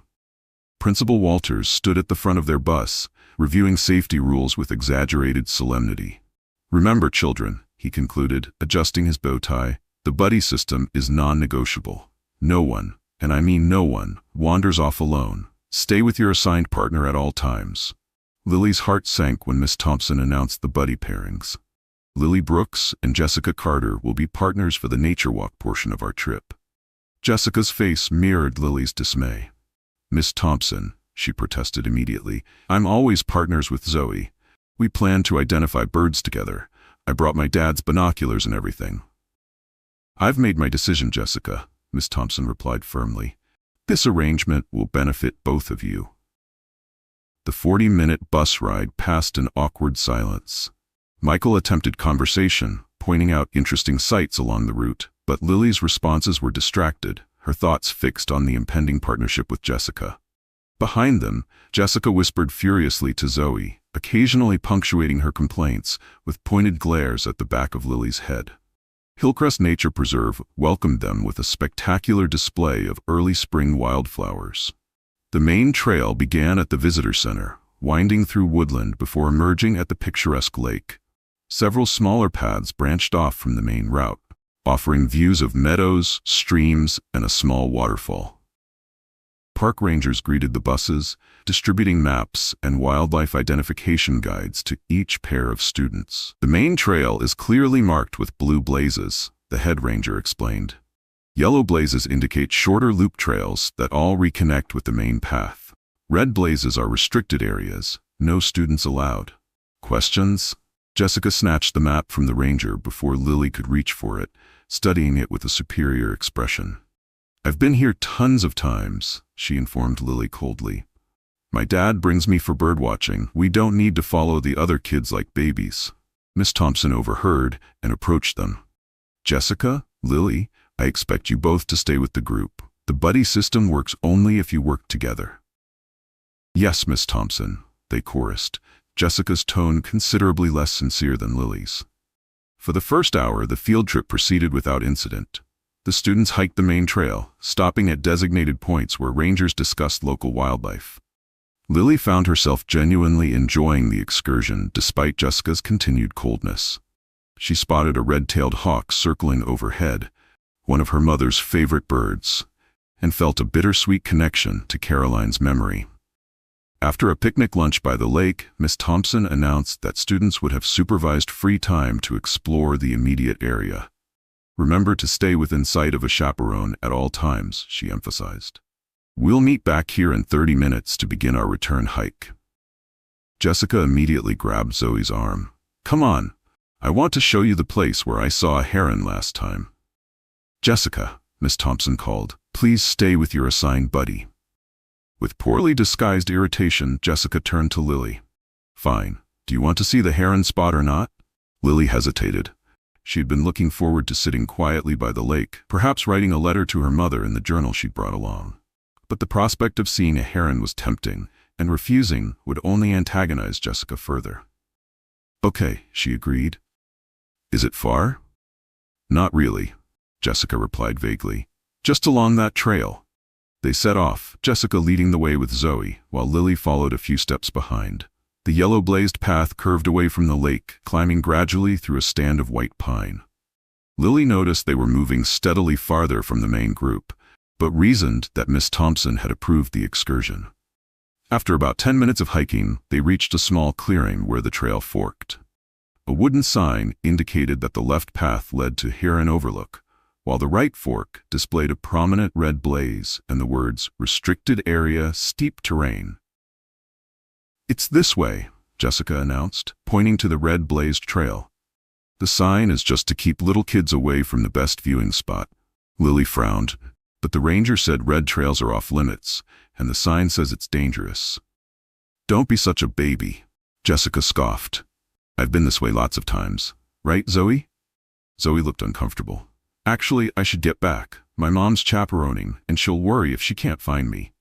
Principal Walters stood at the front of their bus, reviewing safety rules with exaggerated solemnity. "Remember, children," he concluded, adjusting his bow tie, "the buddy system is non-negotiable. No one, and I mean no one, wanders off alone. Stay with your assigned partner at all times." Lily's heart sank when Miss Thompson announced the buddy pairings. "Lily Brooks and Jessica Carter will be partners for the nature walk portion of our trip." Jessica's face mirrored Lily's dismay. "Miss Thompson," she protested immediately, "I'm always partners with Zoe. We plan to identify birds together. I brought my dad's binoculars and everything." "I've made my decision, Jessica," Miss Thompson replied firmly. This arrangement will benefit both of you. The 40-minute bus ride passed in awkward silence. Michael attempted conversation, pointing out interesting sights along the route, but Lily's responses were distracted, her thoughts fixed on the impending partnership with Jessica. Behind them, Jessica whispered furiously to Zoe, occasionally punctuating her complaints with pointed glares at the back of Lily's head. Hillcrest Nature Preserve welcomed them with a spectacular display of early spring wildflowers. The main trail began at the visitor center, winding through woodland before emerging at the picturesque lake. Several smaller paths branched off from the main route, offering views of meadows, streams, and a small waterfall. Park rangers greeted the buses, distributing maps and wildlife identification guides to each pair of students. The main trail is clearly marked with blue blazes, the head ranger explained. Yellow blazes indicate shorter loop trails that all reconnect with the main path. Red blazes are restricted areas, no students allowed. Questions? Jessica snatched the map from the ranger before Lily could reach for it, studying it with a superior expression. "I've been here tons of times," she informed Lily coldly. "My dad brings me for birdwatching. We don't need to follow the other kids like babies." Miss Thompson overheard and approached them. "Jessica, Lily, I expect you both to stay with the group. The buddy system works only if you work together." "Yes, Miss Thompson," they chorused, Jessica's tone considerably less sincere than Lily's. For the first hour, the field trip proceeded without incident. The students hiked the main trail, stopping at designated points where rangers discussed local wildlife. Lily found herself genuinely enjoying the excursion despite Jessica's continued coldness. She spotted a red-tailed hawk circling overhead, one of her mother's favorite birds, and felt a bittersweet connection to Caroline's memory. After a picnic lunch by the lake, Miss Thompson announced that students would have supervised free time to explore the immediate area. "Remember to stay within sight of a chaperone at all times," she emphasized. "We'll meet back here in 30 minutes to begin our return hike." Jessica immediately grabbed Zoe's arm. "Come on, I want to show you the place where I saw a heron last time." "Jessica," Miss Thompson called, "please stay with your assigned buddy." With poorly disguised irritation, Jessica turned to Lily. "Fine. Do you want to see the heron spot or not?" Lily hesitated. She had been looking forward to sitting quietly by the lake, perhaps writing a letter to her mother in the journal she'd brought along. But the prospect of seeing a heron was tempting, and refusing would only antagonize Jessica further. "Okay," she agreed. "Is it far?" "Not really," Jessica replied vaguely. "Just along that trail." They set off, Jessica leading the way with Zoe, while Lily followed a few steps behind. The yellow-blazed path curved away from the lake, climbing gradually through a stand of white pine. Lily noticed they were moving steadily farther from the main group, but reasoned that Miss Thompson had approved the excursion. After about 10 minutes of hiking, they reached a small clearing where the trail forked. A wooden sign indicated that the left path led to Heron Overlook, while the right fork displayed a prominent red blaze and the words, "Restricted Area, Steep Terrain." "It's this way," Jessica announced, pointing to the red-blazed trail. "The sign is just to keep little kids away from the best viewing spot." Lily frowned, but the ranger said red trails are off-limits, and the sign says it's dangerous. "Don't be such a baby," Jessica scoffed. "I've been this way lots of times. Right, Zoe?" Zoe looked uncomfortable. "Actually, I should get back. My mom's chaperoning, and she'll worry if she can't find me."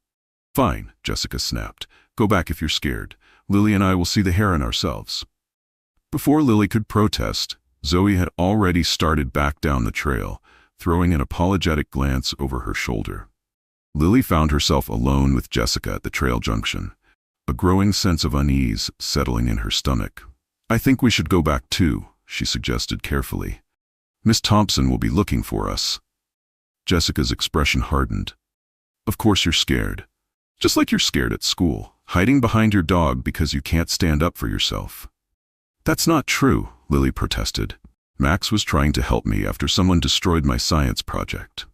"Fine," Jessica snapped. "Go back if you're scared. Lily and I will see the heron ourselves." Before Lily could protest, Zoe had already started back down the trail, throwing an apologetic glance over her shoulder. Lily found herself alone with Jessica at the trail junction, a growing sense of unease settling in her stomach. "I think we should go back too," she suggested carefully. "Miss Thompson will be looking for us." Jessica's expression hardened. "Of course you're scared. Just like you're scared at school, hiding behind your dog because you can't stand up for yourself." "That's not true," Lily protested. "Max was trying to help me after someone destroyed my science project."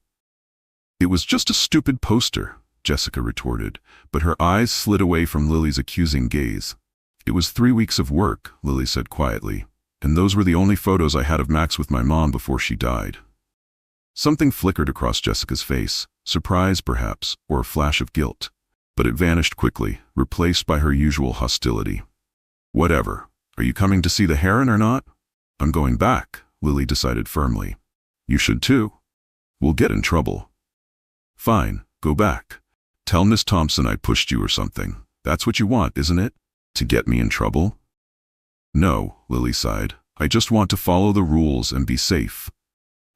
"It was just a stupid poster," Jessica retorted, but her eyes slid away from Lily's accusing gaze. "It was 3 weeks of work," Lily said quietly, "and those were the only photos I had of Max with my mom before she died." Something flickered across Jessica's face, surprise perhaps, or a flash of guilt. But it vanished quickly, replaced by her usual hostility. Whatever. Are you coming to see the heron or not? I'm going back, Lily decided firmly. You should too. We'll get in trouble. Fine, go back. Tell Miss Thompson I pushed you or something. That's what you want, isn't it? To get me in trouble? No, Lily sighed. I just want to follow the rules and be safe.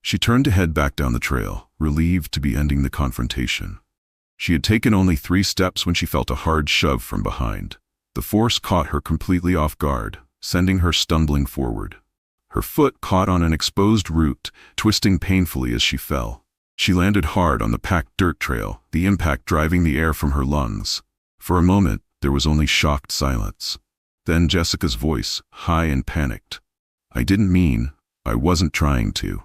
She turned to head back down the trail, relieved to be ending the confrontation. She had taken only 3 steps when she felt a hard shove from behind. The force caught her completely off guard, sending her stumbling forward. Her foot caught on an exposed root, twisting painfully as she fell. She landed hard on the packed dirt trail, the impact driving the air from her lungs. For a moment, there was only shocked silence. Then Jessica's voice, high and panicked. I didn't mean, I wasn't trying to.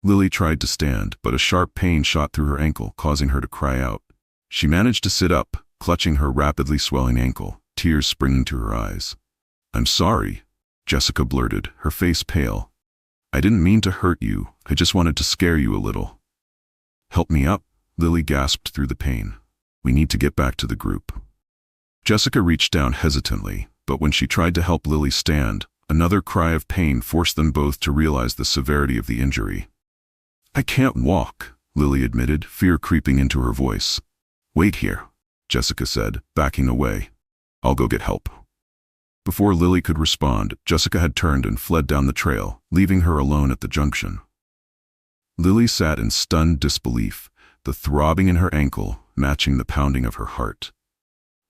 Lily tried to stand, but a sharp pain shot through her ankle, causing her to cry out. She managed to sit up, clutching her rapidly swelling ankle, tears springing to her eyes. I'm sorry, Jessica blurted, her face pale. I didn't mean to hurt you, I just wanted to scare you a little. Help me up, Lily gasped through the pain. We need to get back to the group. Jessica reached down hesitantly, but when she tried to help Lily stand, another cry of pain forced them both to realize the severity of the injury. I can't walk, Lily admitted, fear creeping into her voice. Wait here, Jessica said, backing away. I'll go get help. Before Lily could respond, Jessica had turned and fled down the trail, leaving her alone at the junction. Lily sat in stunned disbelief, the throbbing in her ankle matching the pounding of her heart.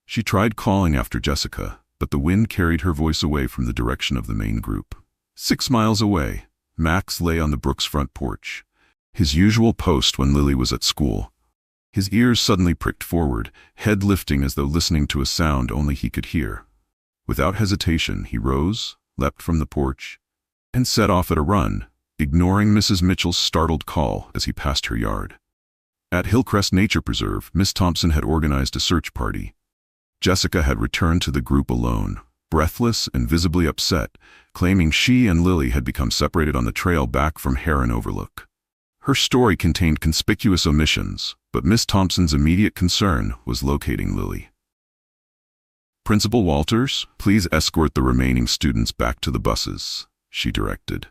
She tried calling after Jessica, but the wind carried her voice away from the direction of the main group. 6 miles away, Max lay on the Brooks' front porch, his usual post when Lily was at school. His ears suddenly pricked forward, head lifting as though listening to a sound only he could hear. Without hesitation, he rose, leapt from the porch, and set off at a run, ignoring Mrs. Mitchell's startled call as he passed her yard. At Hillcrest Nature Preserve, Miss Thompson had organized a search party. Jessica had returned to the group alone, breathless and visibly upset, claiming she and Lily had become separated on the trail back from Heron Overlook. Her story contained conspicuous omissions, but Miss Thompson's immediate concern was locating Lily. Principal Walters, please escort the remaining students back to the buses, she directed.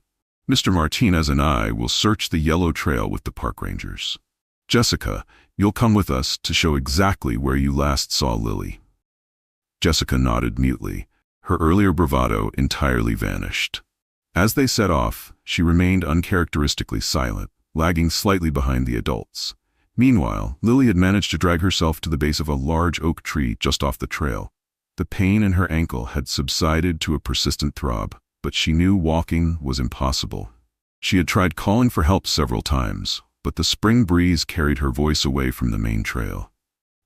Mr. Martinez and I will search the yellow trail with the park rangers. Jessica, you'll come with us to show exactly where you last saw Lily. Jessica nodded mutely, her earlier bravado entirely vanished. As they set off, she remained uncharacteristically silent, lagging slightly behind the adults. Meanwhile, Lily had managed to drag herself to the base of a large oak tree just off the trail. The pain in her ankle had subsided to a persistent throb, but she knew walking was impossible. She had tried calling for help several times, but the spring breeze carried her voice away from the main trail.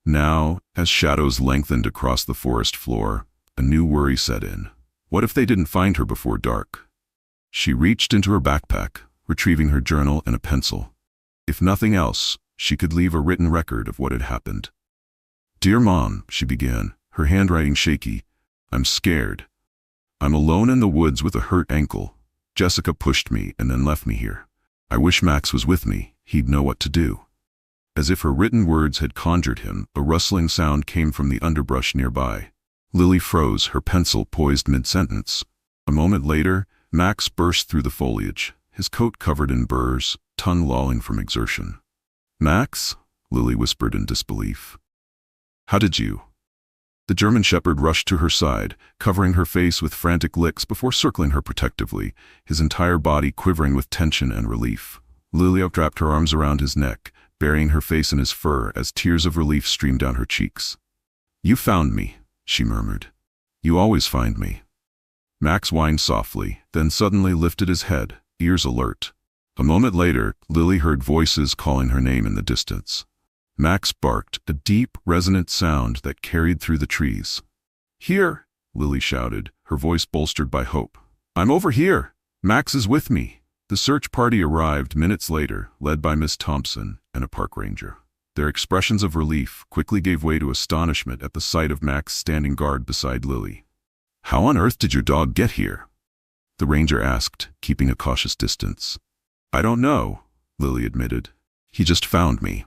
Now, as shadows lengthened across the forest floor, a new worry set in. What if they didn't find her before dark? She reached into her backpack, retrieving her journal and a pencil. If nothing else, she could leave a written record of what had happened. Dear Mom, she began, her handwriting shaky. I'm scared. I'm alone in the woods with a hurt ankle. Jessica pushed me and then left me here. I wish Max was with me. He'd know what to do. As if her written words had conjured him, a rustling sound came from the underbrush nearby. Lily froze, her pencil poised mid-sentence. A moment later, Max burst through the foliage, his coat covered in burrs, tongue lolling from exertion. Max? Lily whispered in disbelief. How did you? The German shepherd rushed to her side, covering her face with frantic licks before circling her protectively, his entire body quivering with tension and relief. Lily wrapped her arms around his neck, burying her face in his fur as tears of relief streamed down her cheeks. You found me, she murmured. You always find me. Max whined softly, then suddenly lifted his head, ears alert. A moment later, Lily heard voices calling her name in the distance. Max barked, a deep, resonant sound that carried through the trees. Here, Lily shouted, her voice bolstered by hope. I'm over here. Max is with me. The search party arrived minutes later, led by Miss Thompson and a park ranger. Their expressions of relief quickly gave way to astonishment at the sight of Max standing guard beside Lily. How on earth did your dog get here? The ranger asked, keeping a cautious distance. I don't know, Lily admitted. He just found me.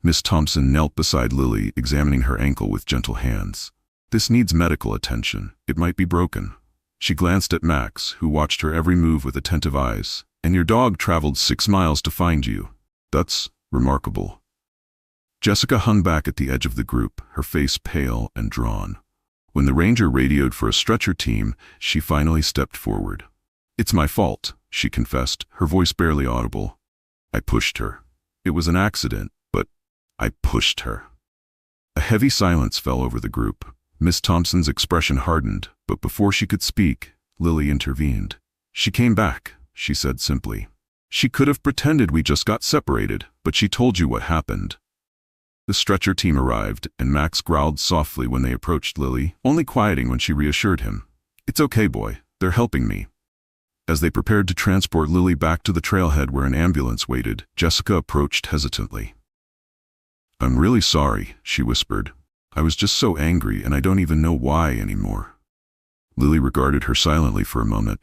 Miss Thompson knelt beside Lily, examining her ankle with gentle hands. This needs medical attention. It might be broken. She glanced at Max, who watched her every move with attentive eyes. And your dog traveled 6 miles to find you. That's remarkable. Jessica hung back at the edge of the group, her face pale and drawn. When the ranger radioed for a stretcher team, she finally stepped forward. It's my fault, she confessed, her voice barely audible. I pushed her. It was an accident, but I pushed her. A heavy silence fell over the group. Miss Thompson's expression hardened, but before she could speak, Lily intervened. She came back, she said simply. She could have pretended we just got separated, but she told you what happened. The stretcher team arrived, and Max growled softly when they approached Lily, only quieting when she reassured him. It's okay, boy. They're helping me. As they prepared to transport Lily back to the trailhead where an ambulance waited, Jessica approached hesitantly. I'm really sorry, she whispered. I was just so angry, and I don't even know why anymore. Lily regarded her silently for a moment.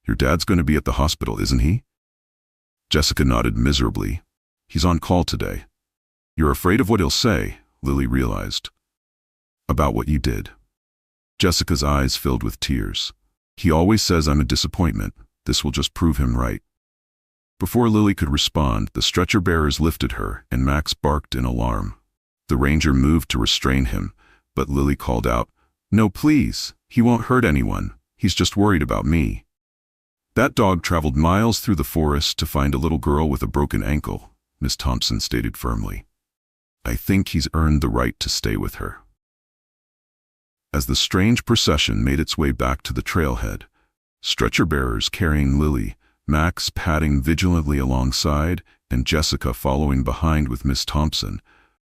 Your dad's going to be at the hospital, isn't he? Jessica nodded miserably. He's on call today. You're afraid of what he'll say, Lily realized. About what you did. Jessica's eyes filled with tears. He always says I'm a disappointment. This will just prove him right. Before Lily could respond, the stretcher bearers lifted her, and Max barked in alarm. The ranger moved to restrain him, but Lily called out, No, please, he won't hurt anyone. He's just worried about me. That dog traveled miles through the forest to find a little girl with a broken ankle, Miss Thompson stated firmly. I think he's earned the right to stay with her. As the strange procession made its way back to the trailhead, stretcher bearers carrying Lily, Max padding vigilantly alongside, and Jessica following behind with Miss Thompson,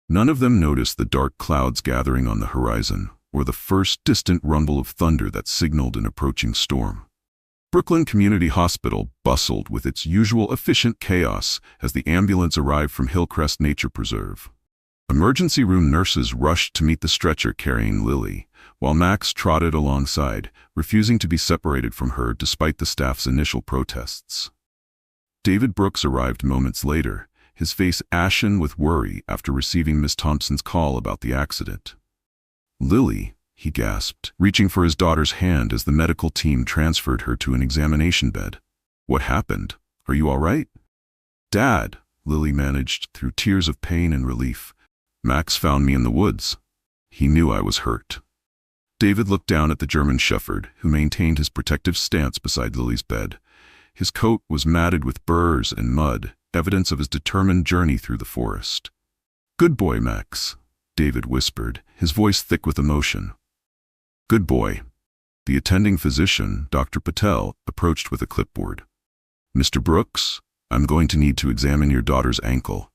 none of them noticed the dark clouds gathering on the horizon or the first distant rumble of thunder that signaled an approaching storm. Brooklyn Community Hospital bustled with its usual efficient chaos as the ambulance arrived from Hillcrest Nature Preserve. Emergency room nurses rushed to meet the stretcher carrying Lily, while Max trotted alongside, refusing to be separated from her despite the staff's initial protests. David Brooks arrived moments later, his face ashen with worry after receiving Miss Thompson's call about the accident. Lily, he gasped, reaching for his daughter's hand as the medical team transferred her to an examination bed. What happened? Are you all right? Dad, Lily managed through tears of pain and relief. Max found me in the woods. He knew I was hurt. David looked down at the German Shepherd, who maintained his protective stance beside Lily's bed. His coat was matted with burrs and mud, evidence of his determined journey through the forest. Good boy, Max, David whispered, his voice thick with emotion. Good boy. The attending physician, Dr. Patel, approached with a clipboard. Mr. Brooks, I'm going to need to examine your daughter's ankle.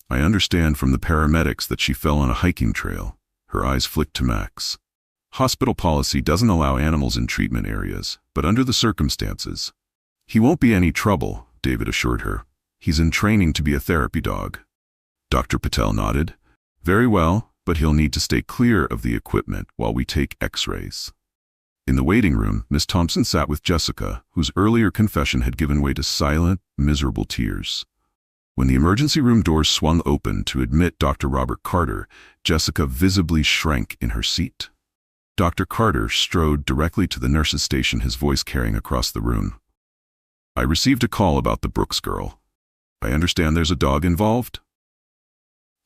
I understand from the paramedics that she fell on a hiking trail. Her eyes flicked to Max. Hospital policy doesn't allow animals in treatment areas, but under the circumstances. He won't be any trouble, David assured her. He's in training to be a therapy dog. Dr. Patel nodded. Very well, but he'll need to stay clear of the equipment while we take x-rays. In the waiting room, Miss Thompson sat with Jessica, whose earlier confession had given way to silent, miserable tears. When the emergency room doors swung open to admit Dr. Robert Carter, Jessica visibly shrank in her seat. Dr. Carter strode directly to the nurse's station, his voice carrying across the room. I received a call about the Brooks girl. I understand there's a dog involved?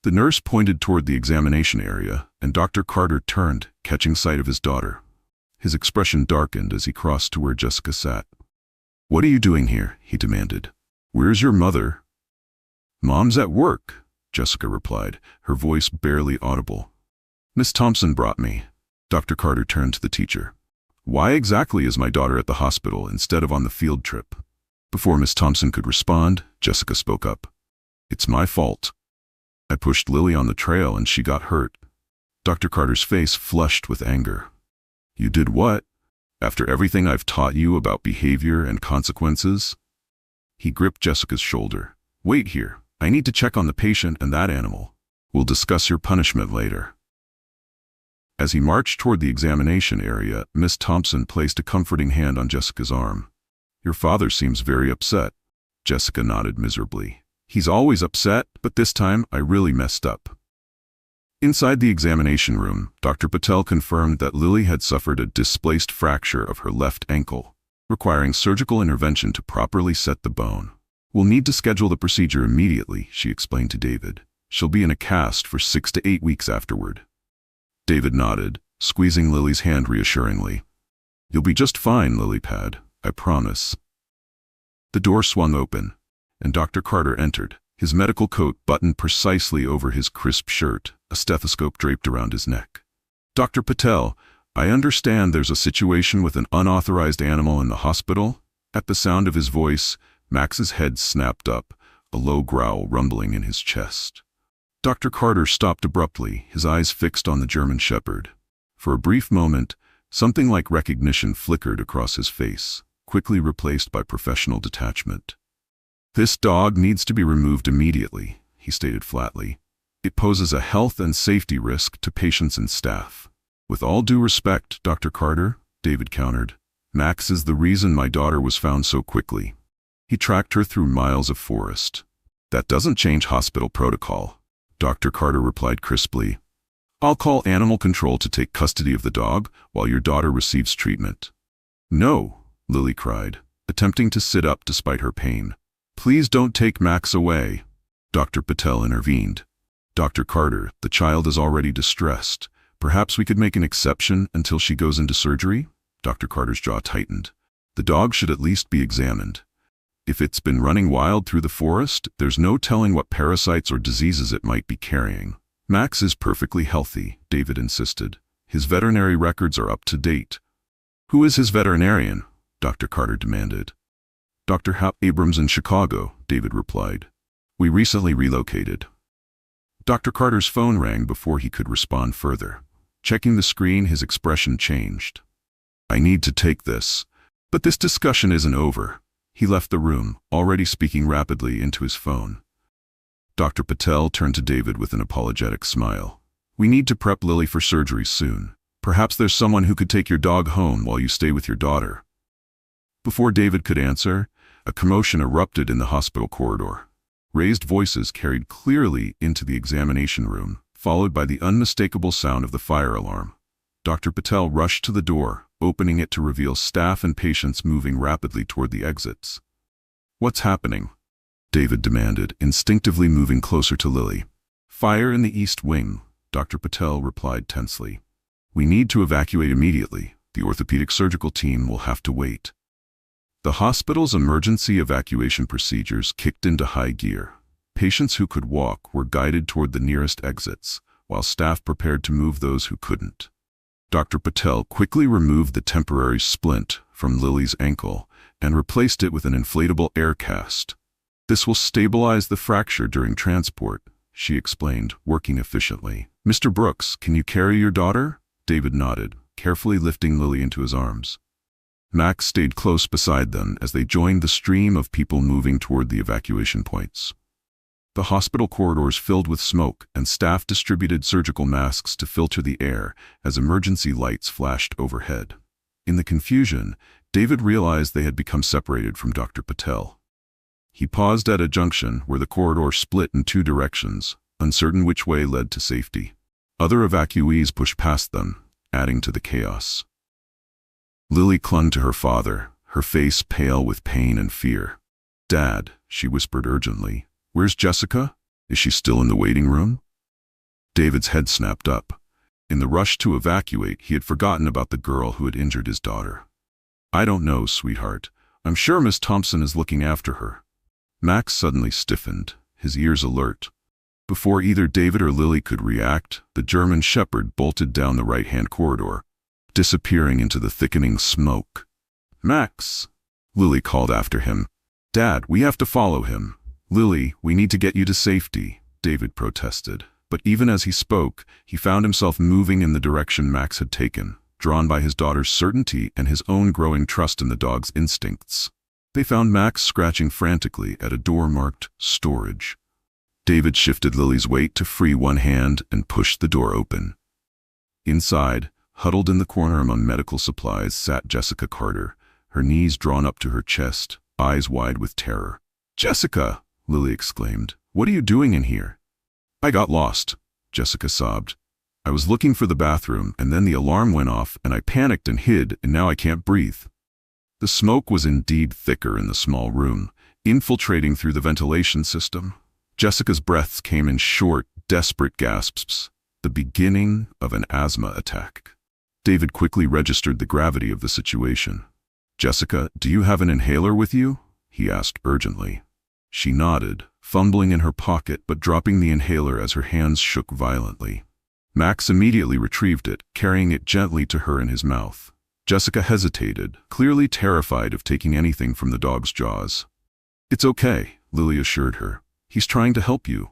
The nurse pointed toward the examination area, and Dr. Carter turned, catching sight of his daughter. His expression darkened as he crossed to where Jessica sat. What are you doing here? He demanded. Where's your mother? Mom's at work, Jessica replied, her voice barely audible. Miss Thompson brought me. Dr. Carter turned to the teacher. Why exactly is my daughter at the hospital instead of on the field trip? Before Miss Thompson could respond, Jessica spoke up. It's my fault. I pushed Lily on the trail and she got hurt. Dr. Carter's face flushed with anger. You did what? After everything I've taught you about behavior and consequences? He gripped Jessica's shoulder. Wait here. I need to check on the patient and that animal. We'll discuss your punishment later. As he marched toward the examination area, Miss Thompson placed a comforting hand on Jessica's arm. Your father seems very upset. Jessica nodded miserably. He's always upset, but this time I really messed up. Inside the examination room, Dr. Patel confirmed that Lily had suffered a displaced fracture of her left ankle, requiring surgical intervention to properly set the bone. We'll need to schedule the procedure immediately, she explained to David. She'll be in a cast for 6 to 8 weeks afterward. David nodded, squeezing Lily's hand reassuringly. You'll be just fine, Lilypad, I promise. The door swung open, and Dr. Carter entered, his medical coat buttoned precisely over his crisp shirt, a stethoscope draped around his neck. Dr. Patel, I understand there's a situation with an unauthorized animal in the hospital? At the sound of his voice, Max's head snapped up, a low growl rumbling in his chest. Dr. Carter stopped abruptly, his eyes fixed on the German Shepherd. For a brief moment, something like recognition flickered across his face, quickly replaced by professional detachment. This dog needs to be removed immediately, he stated flatly. It poses a health and safety risk to patients and staff. With all due respect, Dr. Carter, David countered, Max is the reason my daughter was found so quickly. He tracked her through miles of forest. That doesn't change hospital protocol, Dr. Carter replied crisply. I'll call animal control to take custody of the dog while your daughter receives treatment. No, Lily cried, attempting to sit up despite her pain. Please don't take Max away. Dr. Patel intervened. Dr. Carter, the child is already distressed. Perhaps we could make an exception until she goes into surgery? Dr. Carter's jaw tightened. The dog should at least be examined. If it's been running wild through the forest, there's no telling what parasites or diseases it might be carrying. Max is perfectly healthy, David insisted. His veterinary records are up to date. Who is his veterinarian? Dr. Carter demanded. Dr. Hap Abrams in Chicago, David replied. We recently relocated. Dr. Carter's phone rang before he could respond further. Checking the screen, his expression changed. I need to take this. But this discussion isn't over. He left the room, already speaking rapidly into his phone. Dr. Patel turned to David with an apologetic smile. We need to prep Lily for surgery soon. Perhaps there's someone who could take your dog home while you stay with your daughter. Before David could answer, a commotion erupted in the hospital corridor. Raised voices carried clearly into the examination room, followed by the unmistakable sound of the fire alarm. Dr. Patel rushed to the door, opening it to reveal staff and patients moving rapidly toward the exits. What's happening? David demanded, instinctively moving closer to Lily. Fire in the East Wing, Dr. Patel replied tensely. We need to evacuate immediately. The orthopedic surgical team will have to wait. The hospital's emergency evacuation procedures kicked into high gear. Patients who could walk were guided toward the nearest exits, while staff prepared to move those who couldn't. Dr. Patel quickly removed the temporary splint from Lily's ankle and replaced it with an inflatable air cast. This will stabilize the fracture during transport, she explained, working efficiently. Mr. Brooks, can you carry your daughter? David nodded, carefully lifting Lily into his arms. Max stayed close beside them as they joined the stream of people moving toward the evacuation points. The hospital corridors filled with smoke, and staff distributed surgical masks to filter the air as emergency lights flashed overhead. In the confusion, David realized they had become separated from Dr. Patel. He paused at a junction where the corridor split in 2 directions, uncertain which way led to safety. Other evacuees pushed past them, adding to the chaos. Lily clung to her father, her face pale with pain and fear. Dad, she whispered urgently, where's Jessica? Is she still in the waiting room? David's head snapped up. In the rush to evacuate, he had forgotten about the girl who had injured his daughter. I don't know, sweetheart. I'm sure Miss Thompson is looking after her. Max suddenly stiffened, his ears alert. Before either David or Lily could react, the German Shepherd bolted down the right-hand corridor, disappearing into the thickening smoke. Max! Lily called after him. Dad, we have to follow him. Lily, we need to get you to safety, David protested. But even as he spoke, he found himself moving in the direction Max had taken, drawn by his daughter's certainty and his own growing trust in the dog's instincts. They found Max scratching frantically at a door marked storage. David shifted Lily's weight to free one hand and pushed the door open. Inside, huddled in the corner among medical supplies, sat Jessica Carter, her knees drawn up to her chest, eyes wide with terror. "Jessica!" Lily exclaimed. "What are you doing in here?" "I got lost," Jessica sobbed. "I was looking for the bathroom, and then the alarm went off, and I panicked and hid, and now I can't breathe." The smoke was indeed thicker in the small room, infiltrating through the ventilation system. Jessica's breaths came in short, desperate gasps, the beginning of an asthma attack. David quickly registered the gravity of the situation. "Jessica, do you have an inhaler with you?" he asked urgently. She nodded, fumbling in her pocket but dropping the inhaler as her hands shook violently. Max immediately retrieved it, carrying it gently to her in his mouth. Jessica hesitated, clearly terrified of taking anything from the dog's jaws. "It's okay," Lily assured her. "He's trying to help you."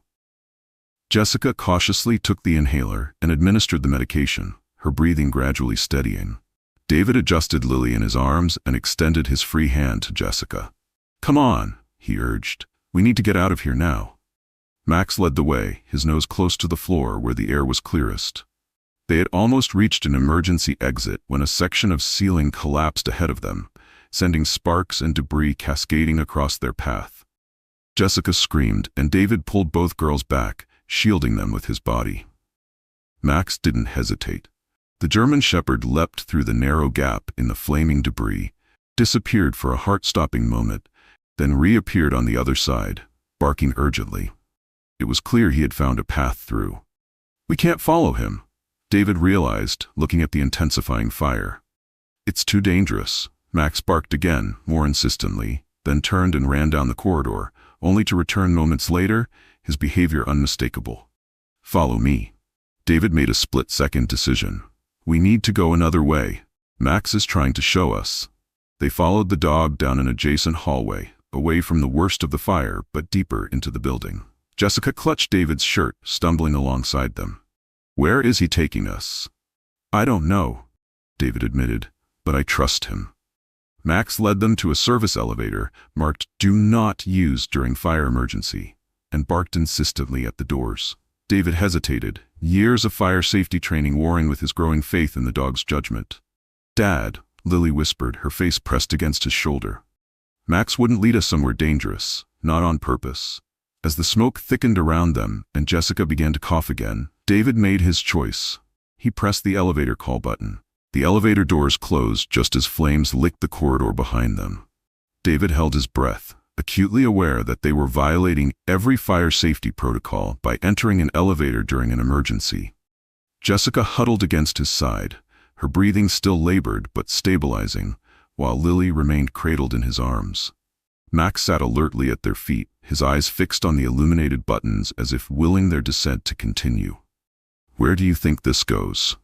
Jessica cautiously took the inhaler and administered the medication, her breathing gradually steadying. David adjusted Lily in his arms and extended his free hand to Jessica. "Come on," he urged. "We need to get out of here now." Max led the way, his nose close to the floor where the air was clearest. They had almost reached an emergency exit when a section of ceiling collapsed ahead of them, sending sparks and debris cascading across their path. Jessica screamed, and David pulled both girls back, shielding them with his body. Max didn't hesitate. The German Shepherd leapt through the narrow gap in the flaming debris, disappeared for a heart-stopping moment, then reappeared on the other side, barking urgently. It was clear he had found a path through. "We can't follow him," David realized, looking at the intensifying fire. "It's too dangerous," Max barked again, more insistently, then turned and ran down the corridor, only to return moments later, his behavior unmistakable. "Follow me." David made a split-second decision. "We need to go another way. Max is trying to show us." They followed the dog down an adjacent hallway, away from the worst of the fire, but deeper into the building. Jessica clutched David's shirt, stumbling alongside them. "Where is he taking us?" "I don't know," David admitted, "but I trust him." Max led them to a service elevator marked "Do Not Use During Fire Emergency" and barked insistently at the doors. David hesitated, years of fire safety training warring with his growing faith in the dog's judgment. "Dad," Lily whispered, her face pressed against his shoulder. Max wouldn't lead us somewhere dangerous, not on purpose. As the smoke thickened around them and Jessica began to cough again, David made his choice. He pressed the elevator call button. The elevator doors closed just as flames licked the corridor behind them. David held his breath, acutely aware that they were violating every fire safety protocol by entering an elevator during an emergency. Jessica huddled against his side, her breathing still labored but stabilizing, while Lily remained cradled in his arms. Max sat alertly at their feet, his eyes fixed on the illuminated buttons as if willing their descent to continue. "Where do you think this goes?"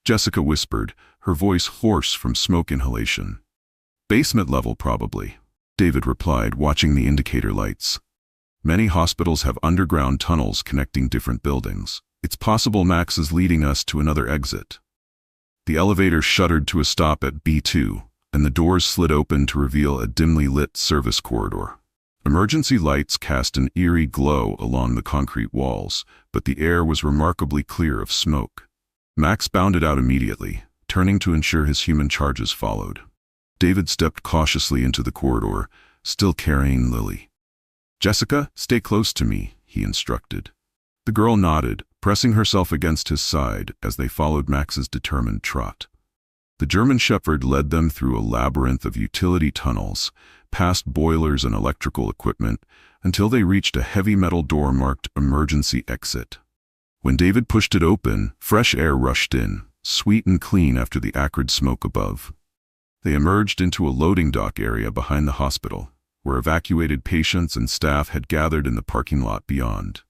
Jessica whispered, her voice hoarse from smoke inhalation. "Basement level, probably," David replied, watching the indicator lights. "Many hospitals have underground tunnels connecting different buildings. It's possible Max is leading us to another exit." The elevator shuddered to a stop at B2, and the doors slid open to reveal a dimly lit service corridor. Emergency lights cast an eerie glow along the concrete walls, but the air was remarkably clear of smoke. Max bounded out immediately, turning to ensure his human charges followed. David stepped cautiously into the corridor, still carrying Lily. "Jessica, stay close to me," he instructed. The girl nodded, pressing herself against his side as they followed Max's determined trot. The German Shepherd led them through a labyrinth of utility tunnels, past boilers and electrical equipment, until they reached a heavy metal door marked "Emergency Exit." When David pushed it open, fresh air rushed in, sweet and clean after the acrid smoke above. They emerged into a loading dock area behind the hospital, where evacuated patients and staff had gathered in the parking lot beyond.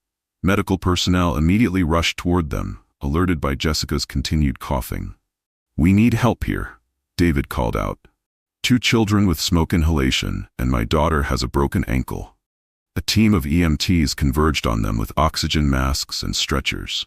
Medical personnel immediately rushed toward them, alerted by Jessica's continued coughing. "We need help here," David called out. "2 children with smoke inhalation, and my daughter has a broken ankle." A team of EMTs converged on them with oxygen masks and stretchers.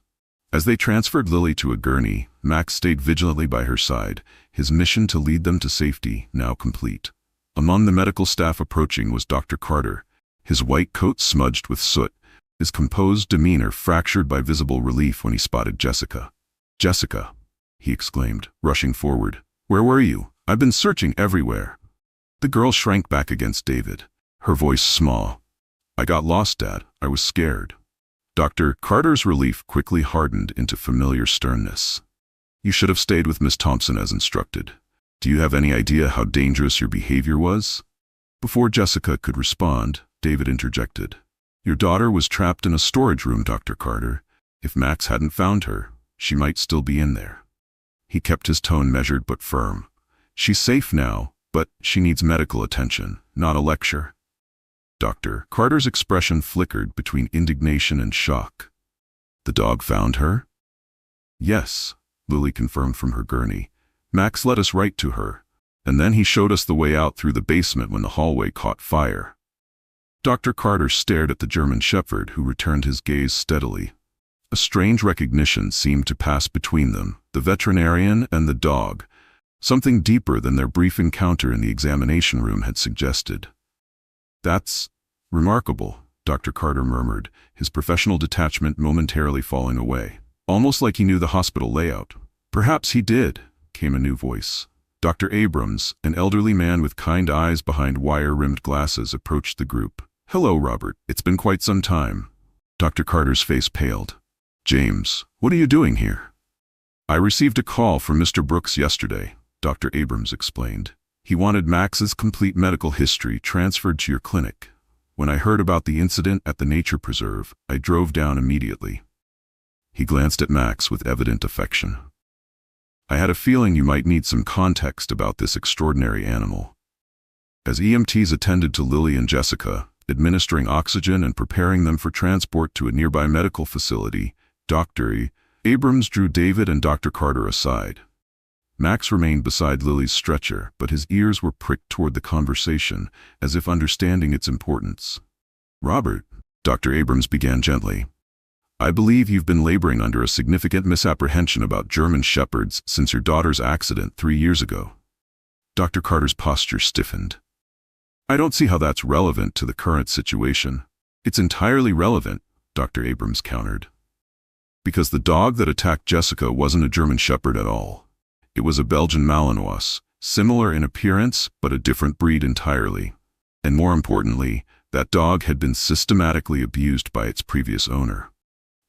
As they transferred Lily to a gurney, Max stayed vigilantly by her side, his mission to lead them to safety now complete. Among the medical staff approaching was Dr. Carter, his white coat smudged with soot, his composed demeanor fractured by visible relief when he spotted Jessica. "Jessica," he exclaimed, rushing forward. "Where were you? I've been searching everywhere." The girl shrank back against David, her voice small. "I got lost, Dad. I was scared." Dr. Carter's relief quickly hardened into familiar sternness. "You should have stayed with Miss Thompson as instructed. Do you have any idea how dangerous your behavior was?" Before Jessica could respond, David interjected. "Your daughter was trapped in a storage room, Dr. Carter. If Max hadn't found her, she might still be in there." He kept his tone measured but firm. "She's safe now, but she needs medical attention, not a lecture." Dr. Carter's expression flickered between indignation and shock. "The dog found her?" "Yes," Lily confirmed from her gurney. "Max led us right to her, and then he showed us the way out through the basement when the hallway caught fire." Dr. Carter stared at the German Shepherd, who returned his gaze steadily. A strange recognition seemed to pass between them, the veterinarian and the dog, something deeper than their brief encounter in the examination room had suggested. "That's remarkable," Dr. Carter murmured, his professional detachment momentarily falling away. Almost like he knew the hospital layout. "Perhaps he did," came a new voice. Dr. Abrams, an elderly man with kind eyes behind wire-rimmed glasses, approached the group. "Hello, Robert. It's been quite some time." Dr. Carter's face paled. "James, what are you doing here?" "I received a call from Mr. Brooks yesterday," Dr. Abrams explained. "He wanted Max's complete medical history transferred to your clinic. When I heard about the incident at the nature preserve, I drove down immediately." He glanced at Max with evident affection. "I had a feeling you might need some context about this extraordinary animal." As EMTs attended to Lily and Jessica, administering oxygen and preparing them for transport to a nearby medical facility, Dr. Abrams drew David and Dr. Carter aside. Max remained beside Lily's stretcher, but his ears were pricked toward the conversation, as if understanding its importance. "Robert," Dr. Abrams began gently, "I believe you've been laboring under a significant misapprehension about German Shepherds since your daughter's accident 3 years ago." Dr. Carter's posture stiffened. "I don't see how that's relevant to the current situation." "It's entirely relevant," Dr. Abrams countered. "Because the dog that attacked Jessica wasn't a German Shepherd at all. It was a Belgian Malinois, similar in appearance but a different breed entirely. And more importantly, that dog had been systematically abused by its previous owner.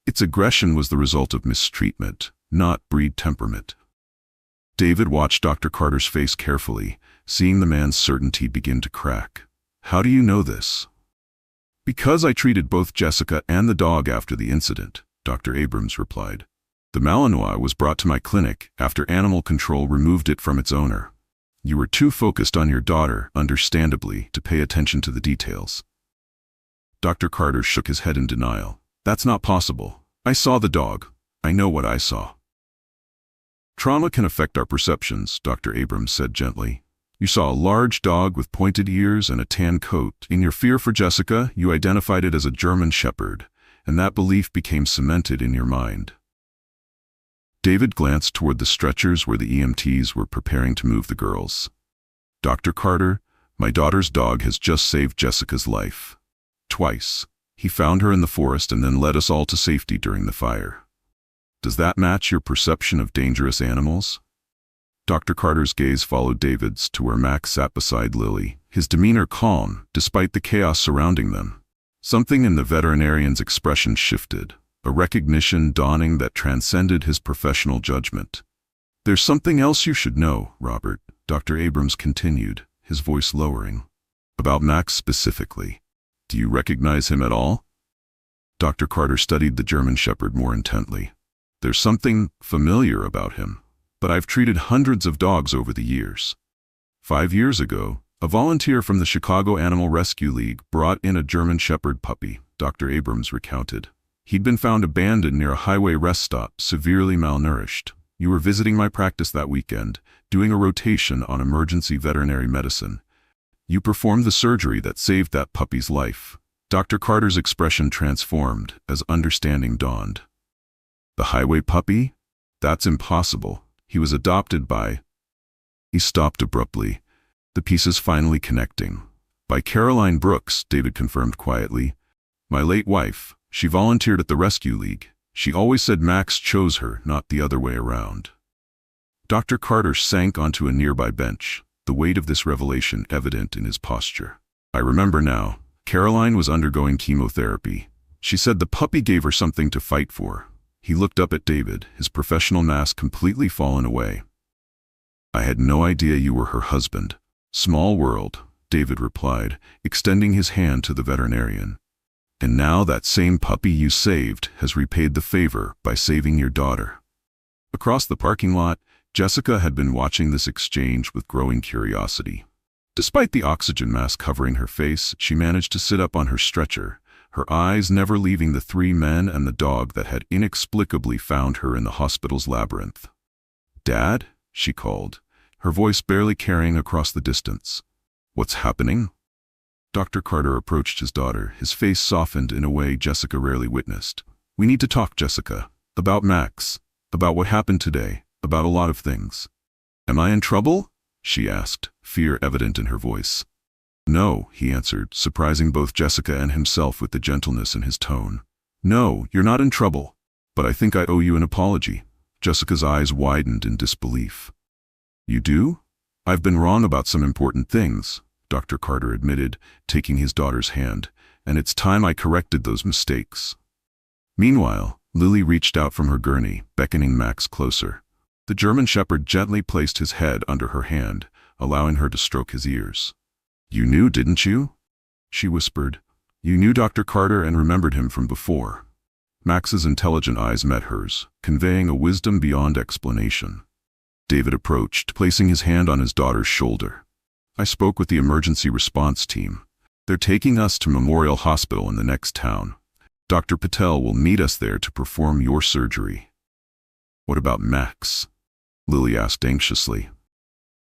Its aggression was the result of mistreatment, not breed temperament." David watched Dr. Carter's face carefully, seeing the man's certainty begin to crack. "How do you know this?" "Because I treated both Jessica and the dog after the incident," Dr. Abrams replied. "The Malinois was brought to my clinic after animal control removed it from its owner. You were too focused on your daughter, understandably, to pay attention to the details." Dr. Carter shook his head in denial. "That's not possible. I saw the dog. I know what I saw." "Trauma can affect our perceptions," Dr. Abrams said gently. "You saw a large dog with pointed ears and a tan coat. In your fear for Jessica, you identified it as a German Shepherd, and that belief became cemented in your mind." David glanced toward the stretchers where the EMTs were preparing to move the girls. "Dr. Carter, my daughter's dog has just saved Jessica's life. Twice. He found her in the forest and then led us all to safety during the fire. Does that match your perception of dangerous animals?" Dr. Carter's gaze followed David's to where Max sat beside Lily, his demeanor calm despite the chaos surrounding them. Something in the veterinarian's expression shifted, a recognition dawning that transcended his professional judgment. "There's something else you should know, Robert," Dr. Abrams continued, his voice lowering. "About Max specifically. Do you recognize him at all?" Dr. Carter studied the German Shepherd more intently. "There's something familiar about him, but I've treated hundreds of dogs over the years. 5 years ago, a volunteer from the Chicago Animal Rescue League brought in a German Shepherd puppy," Dr. Abrams recounted. "He'd been found abandoned near a highway rest stop, severely malnourished. You were visiting my practice that weekend, doing a rotation on emergency veterinary medicine. You performed the surgery that saved that puppy's life." Dr. Carter's expression transformed as understanding dawned. "The highway puppy? That's impossible. He was adopted by—" He stopped abruptly, the pieces finally connecting. "By Caroline Brooks," David confirmed quietly. "My late wife. She volunteered at the Rescue League. She always said Max chose her, not the other way around." Dr. Carter sank onto a nearby bench, the weight of this revelation evident in his posture. I remember now. Caroline was undergoing chemotherapy. She said the puppy gave her something to fight for. He looked up at David, his professional mask completely fallen away. I had no idea you were her husband. Small world, David replied, extending his hand to the veterinarian. And now that same puppy you saved has repaid the favor by saving your daughter. Across the parking lot, Jessica had been watching this exchange with growing curiosity. Despite the oxygen mask covering her face, she managed to sit up on her stretcher, her eyes never leaving the three men and the dog that had inexplicably found her in the hospital's labyrinth. "Dad?" she called, her voice barely carrying across the distance. "What's happening?" Dr. Carter approached his daughter, his face softened in a way Jessica rarely witnessed. "We need to talk, Jessica. About Max. About what happened today. About a lot of things." "Am I in trouble?" she asked, fear evident in her voice. "No," he answered, surprising both Jessica and himself with the gentleness in his tone. "No, you're not in trouble. But I think I owe you an apology." Jessica's eyes widened in disbelief. "You do? I've been wrong about some important things," Dr. Carter admitted, taking his daughter's hand, "and it's time I corrected those mistakes." Meanwhile, Lily reached out from her gurney, beckoning Max closer. The German Shepherd gently placed his head under her hand, allowing her to stroke his ears. "You knew, didn't you?" she whispered. "You knew Dr. Carter and remembered him from before." Max's intelligent eyes met hers, conveying a wisdom beyond explanation. David approached, placing his hand on his daughter's shoulder. "I spoke with the emergency response team. They're taking us to Memorial Hospital in the next town. Dr. Patel will meet us there to perform your surgery." "What about Max?" Lily asked anxiously.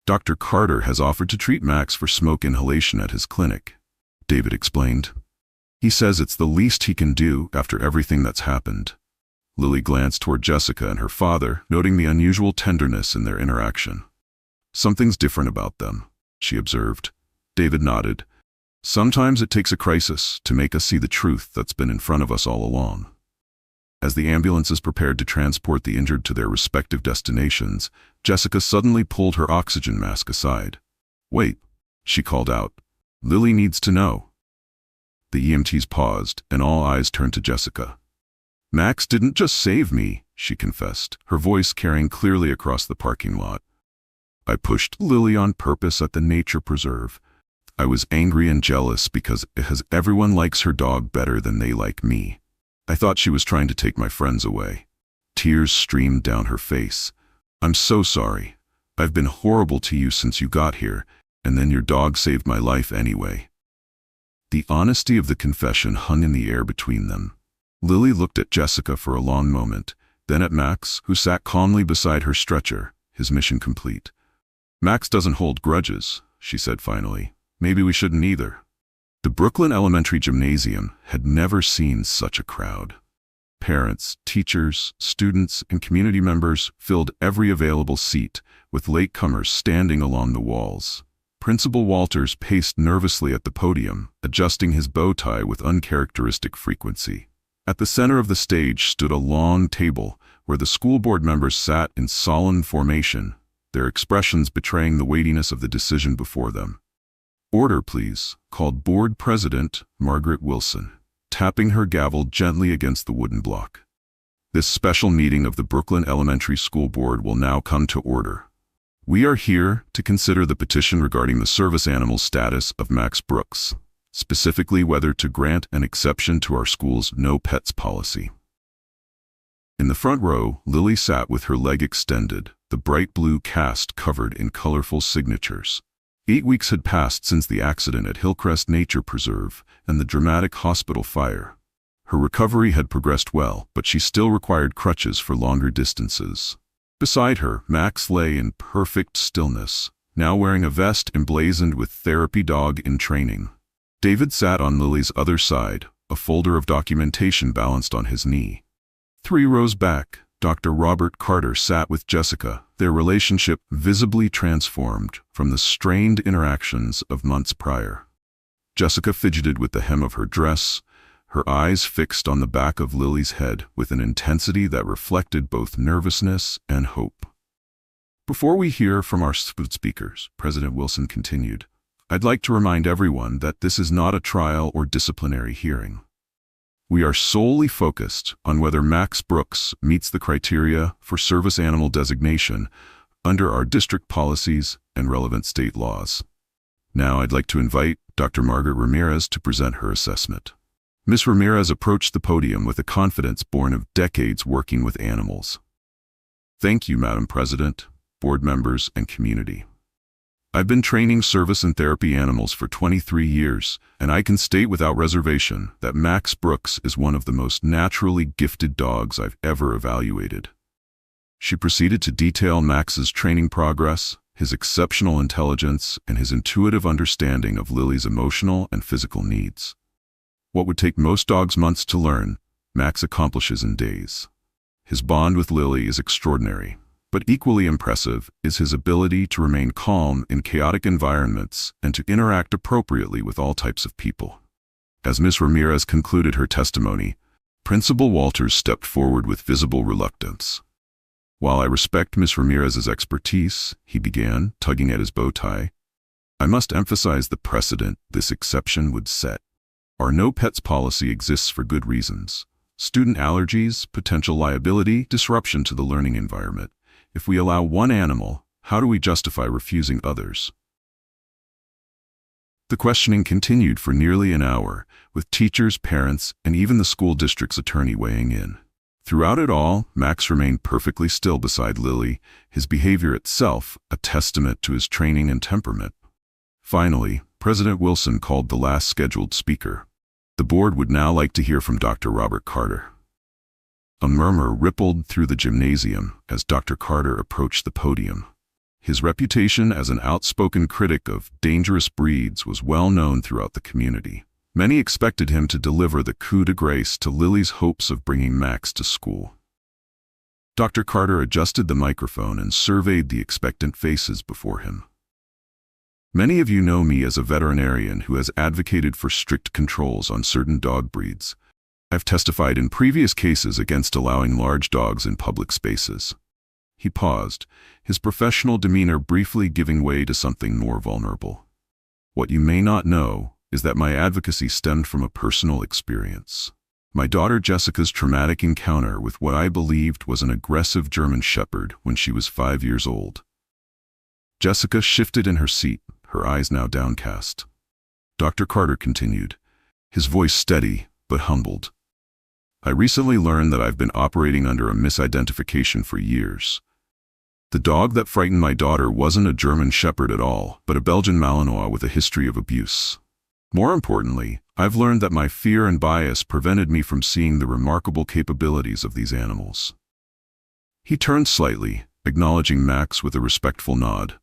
"Dr. Carter has offered to treat Max for smoke inhalation at his clinic," David explained. "He says it's the least he can do after everything that's happened." Lily glanced toward Jessica and her father, noting the unusual tenderness in their interaction. "Something's different about them," she observed. David nodded. "Sometimes it takes a crisis to make us see the truth that's been in front of us all along." As the ambulances prepared to transport the injured to their respective destinations, Jessica suddenly pulled her oxygen mask aside. "Wait," she called out. "Lily needs to know." The EMTs paused, and all eyes turned to Jessica. "Max didn't just save me," she confessed, her voice carrying clearly across the parking lot. "I pushed Lily on purpose at the nature preserve. I was angry and jealous because everyone likes her dog better than they like me. I thought she was trying to take my friends away." Tears streamed down her face. "I'm so sorry. I've been horrible to you since you got here, and then your dog saved my life anyway." The honesty of the confession hung in the air between them. Lily looked at Jessica for a long moment, then at Max, who sat calmly beside her stretcher, his mission complete. "Max doesn't hold grudges," she said finally. "Maybe we shouldn't either." The Brooklyn Elementary Gymnasium had never seen such a crowd. Parents, teachers, students, and community members filled every available seat, with latecomers standing along the walls. Principal Walters paced nervously at the podium, adjusting his bow tie with uncharacteristic frequency. At the center of the stage stood a long table where the school board members sat in solemn formation, their expressions betraying the weightiness of the decision before them. "Order, please," called Board President Margaret Wilson, tapping her gavel gently against the wooden block. "This special meeting of the Brooklyn Elementary School Board will now come to order. We are here to consider the petition regarding the service animal status of Max Brooks, specifically whether to grant an exception to our school's no pets policy." In the front row, Lily sat with her leg extended, the bright blue cast covered in colorful signatures. 8 weeks had passed since the accident at Hillcrest Nature Preserve and the dramatic hospital fire. Her recovery had progressed well, but she still required crutches for longer distances. Beside her, Max lay in perfect stillness, now wearing a vest emblazoned with "Therapy Dog in Training." David sat on Lily's other side, a folder of documentation balanced on his knee. 3 rows back, Dr. Robert Carter sat with Jessica, their relationship visibly transformed from the strained interactions of months prior. Jessica fidgeted with the hem of her dress, her eyes fixed on the back of Lily's head with an intensity that reflected both nervousness and hope. "Before we hear from our speakers," President Wilson continued, I'd like to remind everyone that this is not a trial or disciplinary hearing. We are solely focused on whether Max Brooks meets the criteria for service animal designation under our district policies and relevant state laws. Now I'd like to invite Dr. Margaret Ramirez to present her assessment. Ms. Ramirez approached the podium with a confidence born of decades working with animals. Thank you, Madam President, board members, and community. I've been training service and therapy animals for 23 years, and I can state without reservation that Max Brooks is one of the most naturally gifted dogs I've ever evaluated. She proceeded to detail Max's training progress, his exceptional intelligence, and his intuitive understanding of Lily's emotional and physical needs. What would take most dogs months to learn, Max accomplishes in days. His bond with Lily is extraordinary. But equally impressive is his ability to remain calm in chaotic environments and to interact appropriately with all types of people. As Ms. Ramirez concluded her testimony, Principal Walters stepped forward with visible reluctance. While I respect Ms. Ramirez's expertise, he began, tugging at his bow tie, I must emphasize the precedent this exception would set. Our no pets policy exists for good reasons. Student allergies, potential liability, disruption to the learning environment. If we allow one animal, how do we justify refusing others? The questioning continued for nearly an hour, with teachers, parents, and even the school district's attorney weighing in. Throughout it all, Max remained perfectly still beside Lily, his behavior itself a testament to his training and temperament. Finally, President Wilson called the last scheduled speaker. The board would now like to hear from Dr. Robert Carter. A murmur rippled through the gymnasium as Dr. Carter approached the podium. His reputation as an outspoken critic of dangerous breeds was well known throughout the community. Many expected him to deliver the coup de grace to Lily's hopes of bringing Max to school. Dr. Carter adjusted the microphone and surveyed the expectant faces before him. Many of you know me as a veterinarian who has advocated for strict controls on certain dog breeds. I've testified in previous cases against allowing large dogs in public spaces. He paused, his professional demeanor briefly giving way to something more vulnerable. What you may not know is that my advocacy stemmed from a personal experience. My daughter Jessica's traumatic encounter with what I believed was an aggressive German Shepherd when she was 5 years old. Jessica shifted in her seat, her eyes now downcast. Dr. Carter continued, his voice steady but humbled. I recently learned that I've been operating under a misidentification for years. The dog that frightened my daughter wasn't a German Shepherd at all, but a Belgian Malinois with a history of abuse. More importantly, I've learned that my fear and bias prevented me from seeing the remarkable capabilities of these animals. He turned slightly, acknowledging Max with a respectful nod.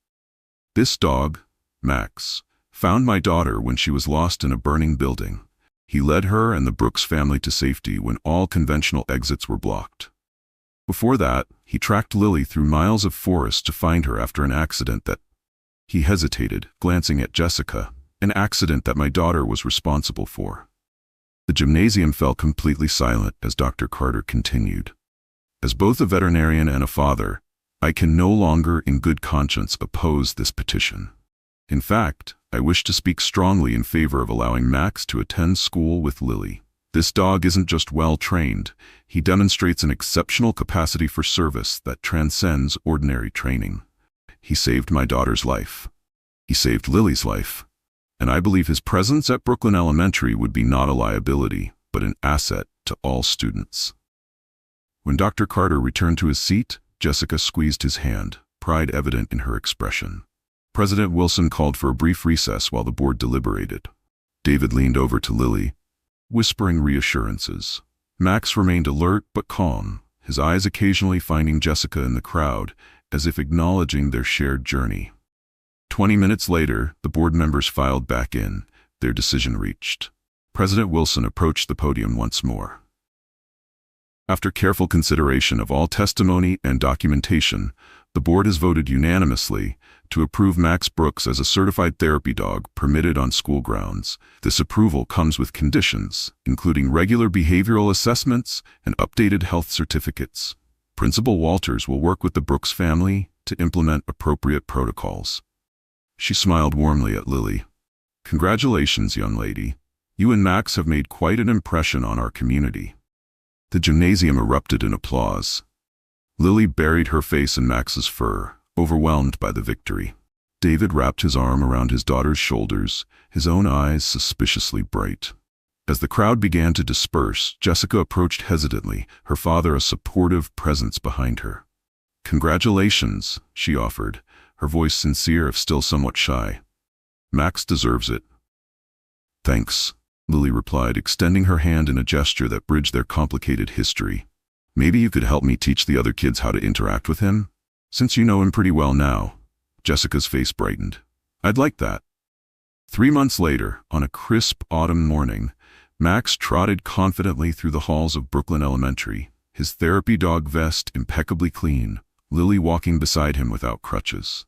This dog, Max, found my daughter when she was lost in a burning building. He led her and the Brooks family to safety when all conventional exits were blocked. Before that, he tracked Lily through miles of forest to find her after an accident that... He hesitated, glancing at Jessica, an accident that my daughter was responsible for. The gymnasium fell completely silent as Dr. Carter continued. As both a veterinarian and a father, I can no longer in good conscience oppose this petition. In fact, I wish to speak strongly in favor of allowing Max to attend school with Lily. This dog isn't just well-trained, he demonstrates an exceptional capacity for service that transcends ordinary training. He saved my daughter's life. He saved Lily's life. And I believe his presence at Brooklyn Elementary would be not a liability, but an asset to all students. When Dr. Carter returned to his seat, Jessica squeezed his hand, pride evident in her expression. President Wilson called for a brief recess while the board deliberated. David leaned over to Lily, whispering reassurances. Max remained alert but calm, his eyes occasionally finding Jessica in the crowd, as if acknowledging their shared journey. 20 minutes later, the board members filed back in, their decision reached. President Wilson approached the podium once more. After careful consideration of all testimony and documentation, the board has voted unanimously to approve Max Brooks as a certified therapy dog permitted on school grounds. This approval comes with conditions, including regular behavioral assessments and updated health certificates. Principal Walters will work with the Brooks family to implement appropriate protocols. She smiled warmly at Lily, Congratulations, young lady. You and Max have made quite an impression on our community. The gymnasium erupted in applause. Lily buried her face in Max's fur, overwhelmed by the victory. David wrapped his arm around his daughter's shoulders, his own eyes suspiciously bright. As the crowd began to disperse, Jessica approached hesitantly, her father a supportive presence behind her. Congratulations, she offered, her voice sincere if still somewhat shy. Max deserves it. Thanks, Lily replied, extending her hand in a gesture that bridged their complicated history. Maybe you could help me teach the other kids how to interact with him? Since you know him pretty well now. Jessica's face brightened. I'd like that. 3 months later, on a crisp autumn morning, Max trotted confidently through the halls of Brooklyn Elementary, his therapy dog vest impeccably clean, Lily walking beside him without crutches.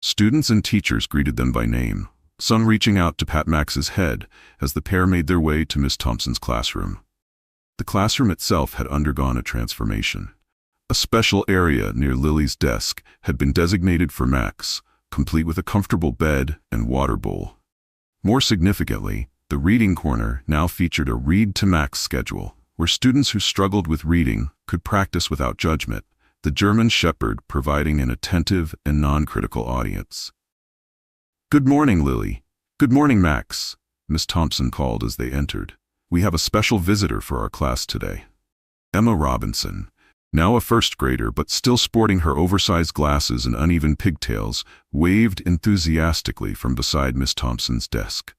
Students and teachers greeted them by name, some reaching out to pat Max's head as the pair made their way to Miss Thompson's classroom. The classroom itself had undergone a transformation. A special area near Lily's desk had been designated for Max, complete with a comfortable bed and water bowl. More significantly, the reading corner now featured a Read to Max schedule, where students who struggled with reading could practice without judgment, the German Shepherd providing an attentive and non-critical audience. Good morning, Lily. Good morning, Max, Miss Thompson called as they entered. We have a special visitor for our class today. Emma Robinson, now a first grader but still sporting her oversized glasses and uneven pigtails, waved enthusiastically from beside Miss Thompson's desk.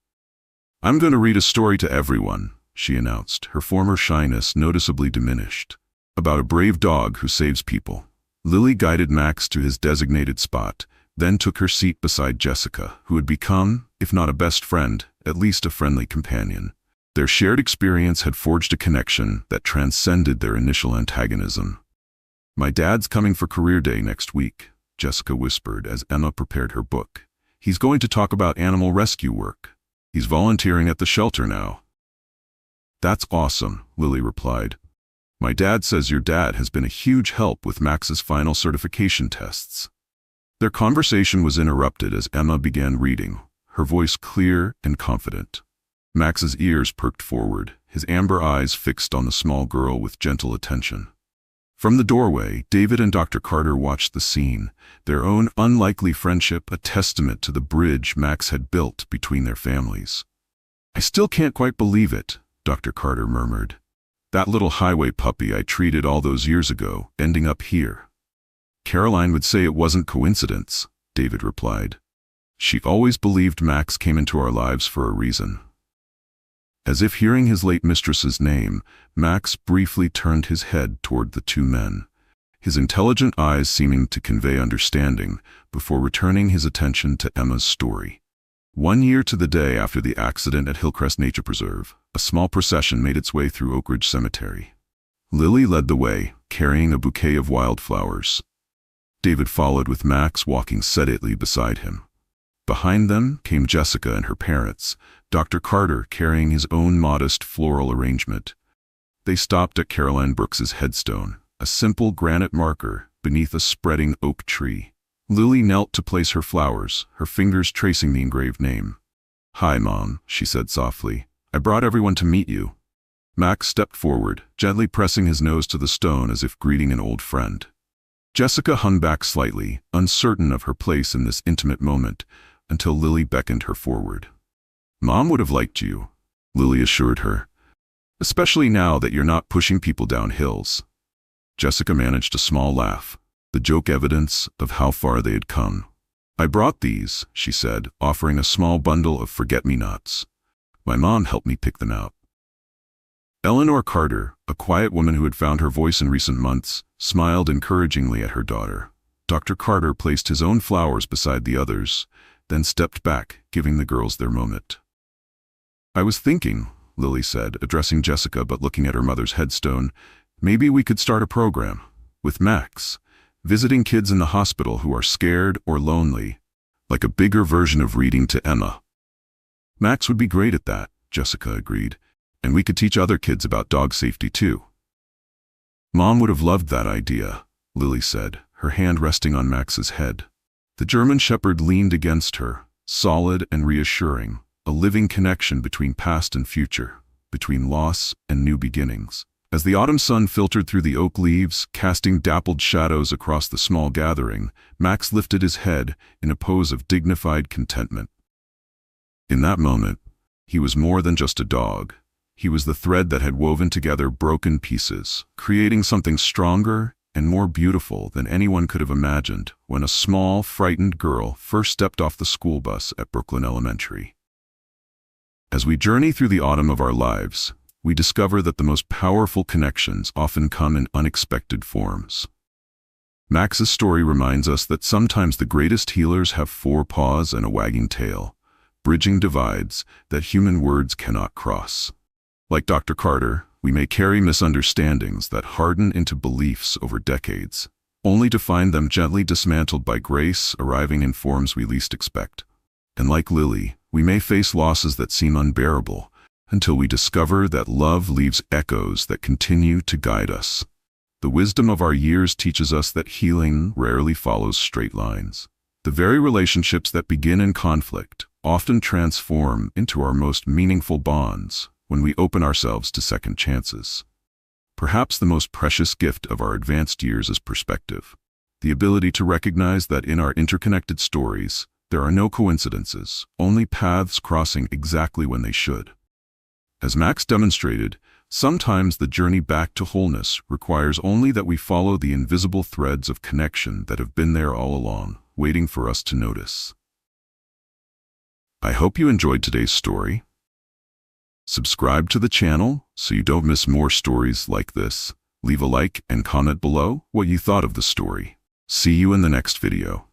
I'm going to read a story to everyone, she announced, her former shyness noticeably diminished. About a brave dog who saves people. Lily guided Max to his designated spot, then took her seat beside Jessica, who had become, if not a best friend, at least a friendly companion. Their shared experience had forged a connection that transcended their initial antagonism. My dad's coming for career day next week, Jessica whispered as Emma prepared her book. He's going to talk about animal rescue work. He's volunteering at the shelter now. That's awesome, Lily replied. My dad says your dad has been a huge help with Max's final certification tests. Their conversation was interrupted as Emma began reading, her voice clear and confident. Max's ears perked forward, his amber eyes fixed on the small girl with gentle attention. From the doorway, David and Dr. Carter watched the scene, their own unlikely friendship a testament to the bridge Max had built between their families. I still can't quite believe it, Dr. Carter murmured. That little highway puppy I treated all those years ago, ending up here. Caroline would say it wasn't coincidence, David replied. She always believed Max came into our lives for a reason. As if hearing his late mistress's name, Max briefly turned his head toward the two men, his intelligent eyes seeming to convey understanding before returning his attention to Emma's story. 1 year to the day after the accident at Hillcrest Nature Preserve, a small procession made its way through Oak Ridge Cemetery. Lily led the way, carrying a bouquet of wildflowers. David followed with Max walking sedately beside him. Behind them came Jessica and her parents, Dr. Carter carrying his own modest floral arrangement. They stopped at Caroline Brooks's headstone, a simple granite marker beneath a spreading oak tree. Lily knelt to place her flowers, her fingers tracing the engraved name. Hi, Mom, she said softly. I brought everyone to meet you. Max stepped forward, gently pressing his nose to the stone as if greeting an old friend. Jessica hung back slightly, uncertain of her place in this intimate moment, until Lily beckoned her forward. Mom would have liked you, Lily assured her. Especially now that you're not pushing people down hills. Jessica managed a small laugh, the joke evidence of how far they had come. I brought these, she said, offering a small bundle of forget-me-nots. My mom helped me pick them out. Eleanor Carter, a quiet woman who had found her voice in recent months, smiled encouragingly at her daughter. Dr. Carter placed his own flowers beside the others, then stepped back, giving the girls their moment. I was thinking, Lily said, addressing Jessica but looking at her mother's headstone, maybe we could start a program, with Max, visiting kids in the hospital who are scared or lonely, like a bigger version of reading to Emma. Max would be great at that, Jessica agreed, and we could teach other kids about dog safety too. Mom would have loved that idea, Lily said, her hand resting on Max's head. The German Shepherd leaned against her, solid and reassuring, a living connection between past and future, between loss and new beginnings. As the autumn sun filtered through the oak leaves, casting dappled shadows across the small gathering, Max lifted his head in a pose of dignified contentment. In that moment, he was more than just a dog. He was the thread that had woven together broken pieces, creating something stronger and more beautiful than anyone could have imagined when a small, frightened girl first stepped off the school bus at Brooklyn Elementary. As we journey through the autumn of our lives, we discover that the most powerful connections often come in unexpected forms. Max's story reminds us that sometimes the greatest healers have 4 paws and a wagging tail, bridging divides that human words cannot cross. Like Dr. Carter, we may carry misunderstandings that harden into beliefs over decades, only to find them gently dismantled by grace arriving in forms we least expect. And like Lily, we may face losses that seem unbearable until we discover that love leaves echoes that continue to guide us. The wisdom of our years teaches us that healing rarely follows straight lines. The very relationships that begin in conflict often transform into our most meaningful bonds when we open ourselves to second chances. Perhaps the most precious gift of our advanced years is perspective, the ability to recognize that in our interconnected stories, there are no coincidences, only paths crossing exactly when they should. As Max demonstrated, sometimes the journey back to wholeness requires only that we follow the invisible threads of connection that have been there all along, waiting for us to notice. I hope you enjoyed today's story. Subscribe to the channel so you don't miss more stories like this. Leave a like and comment below what you thought of the story. See you in the next video.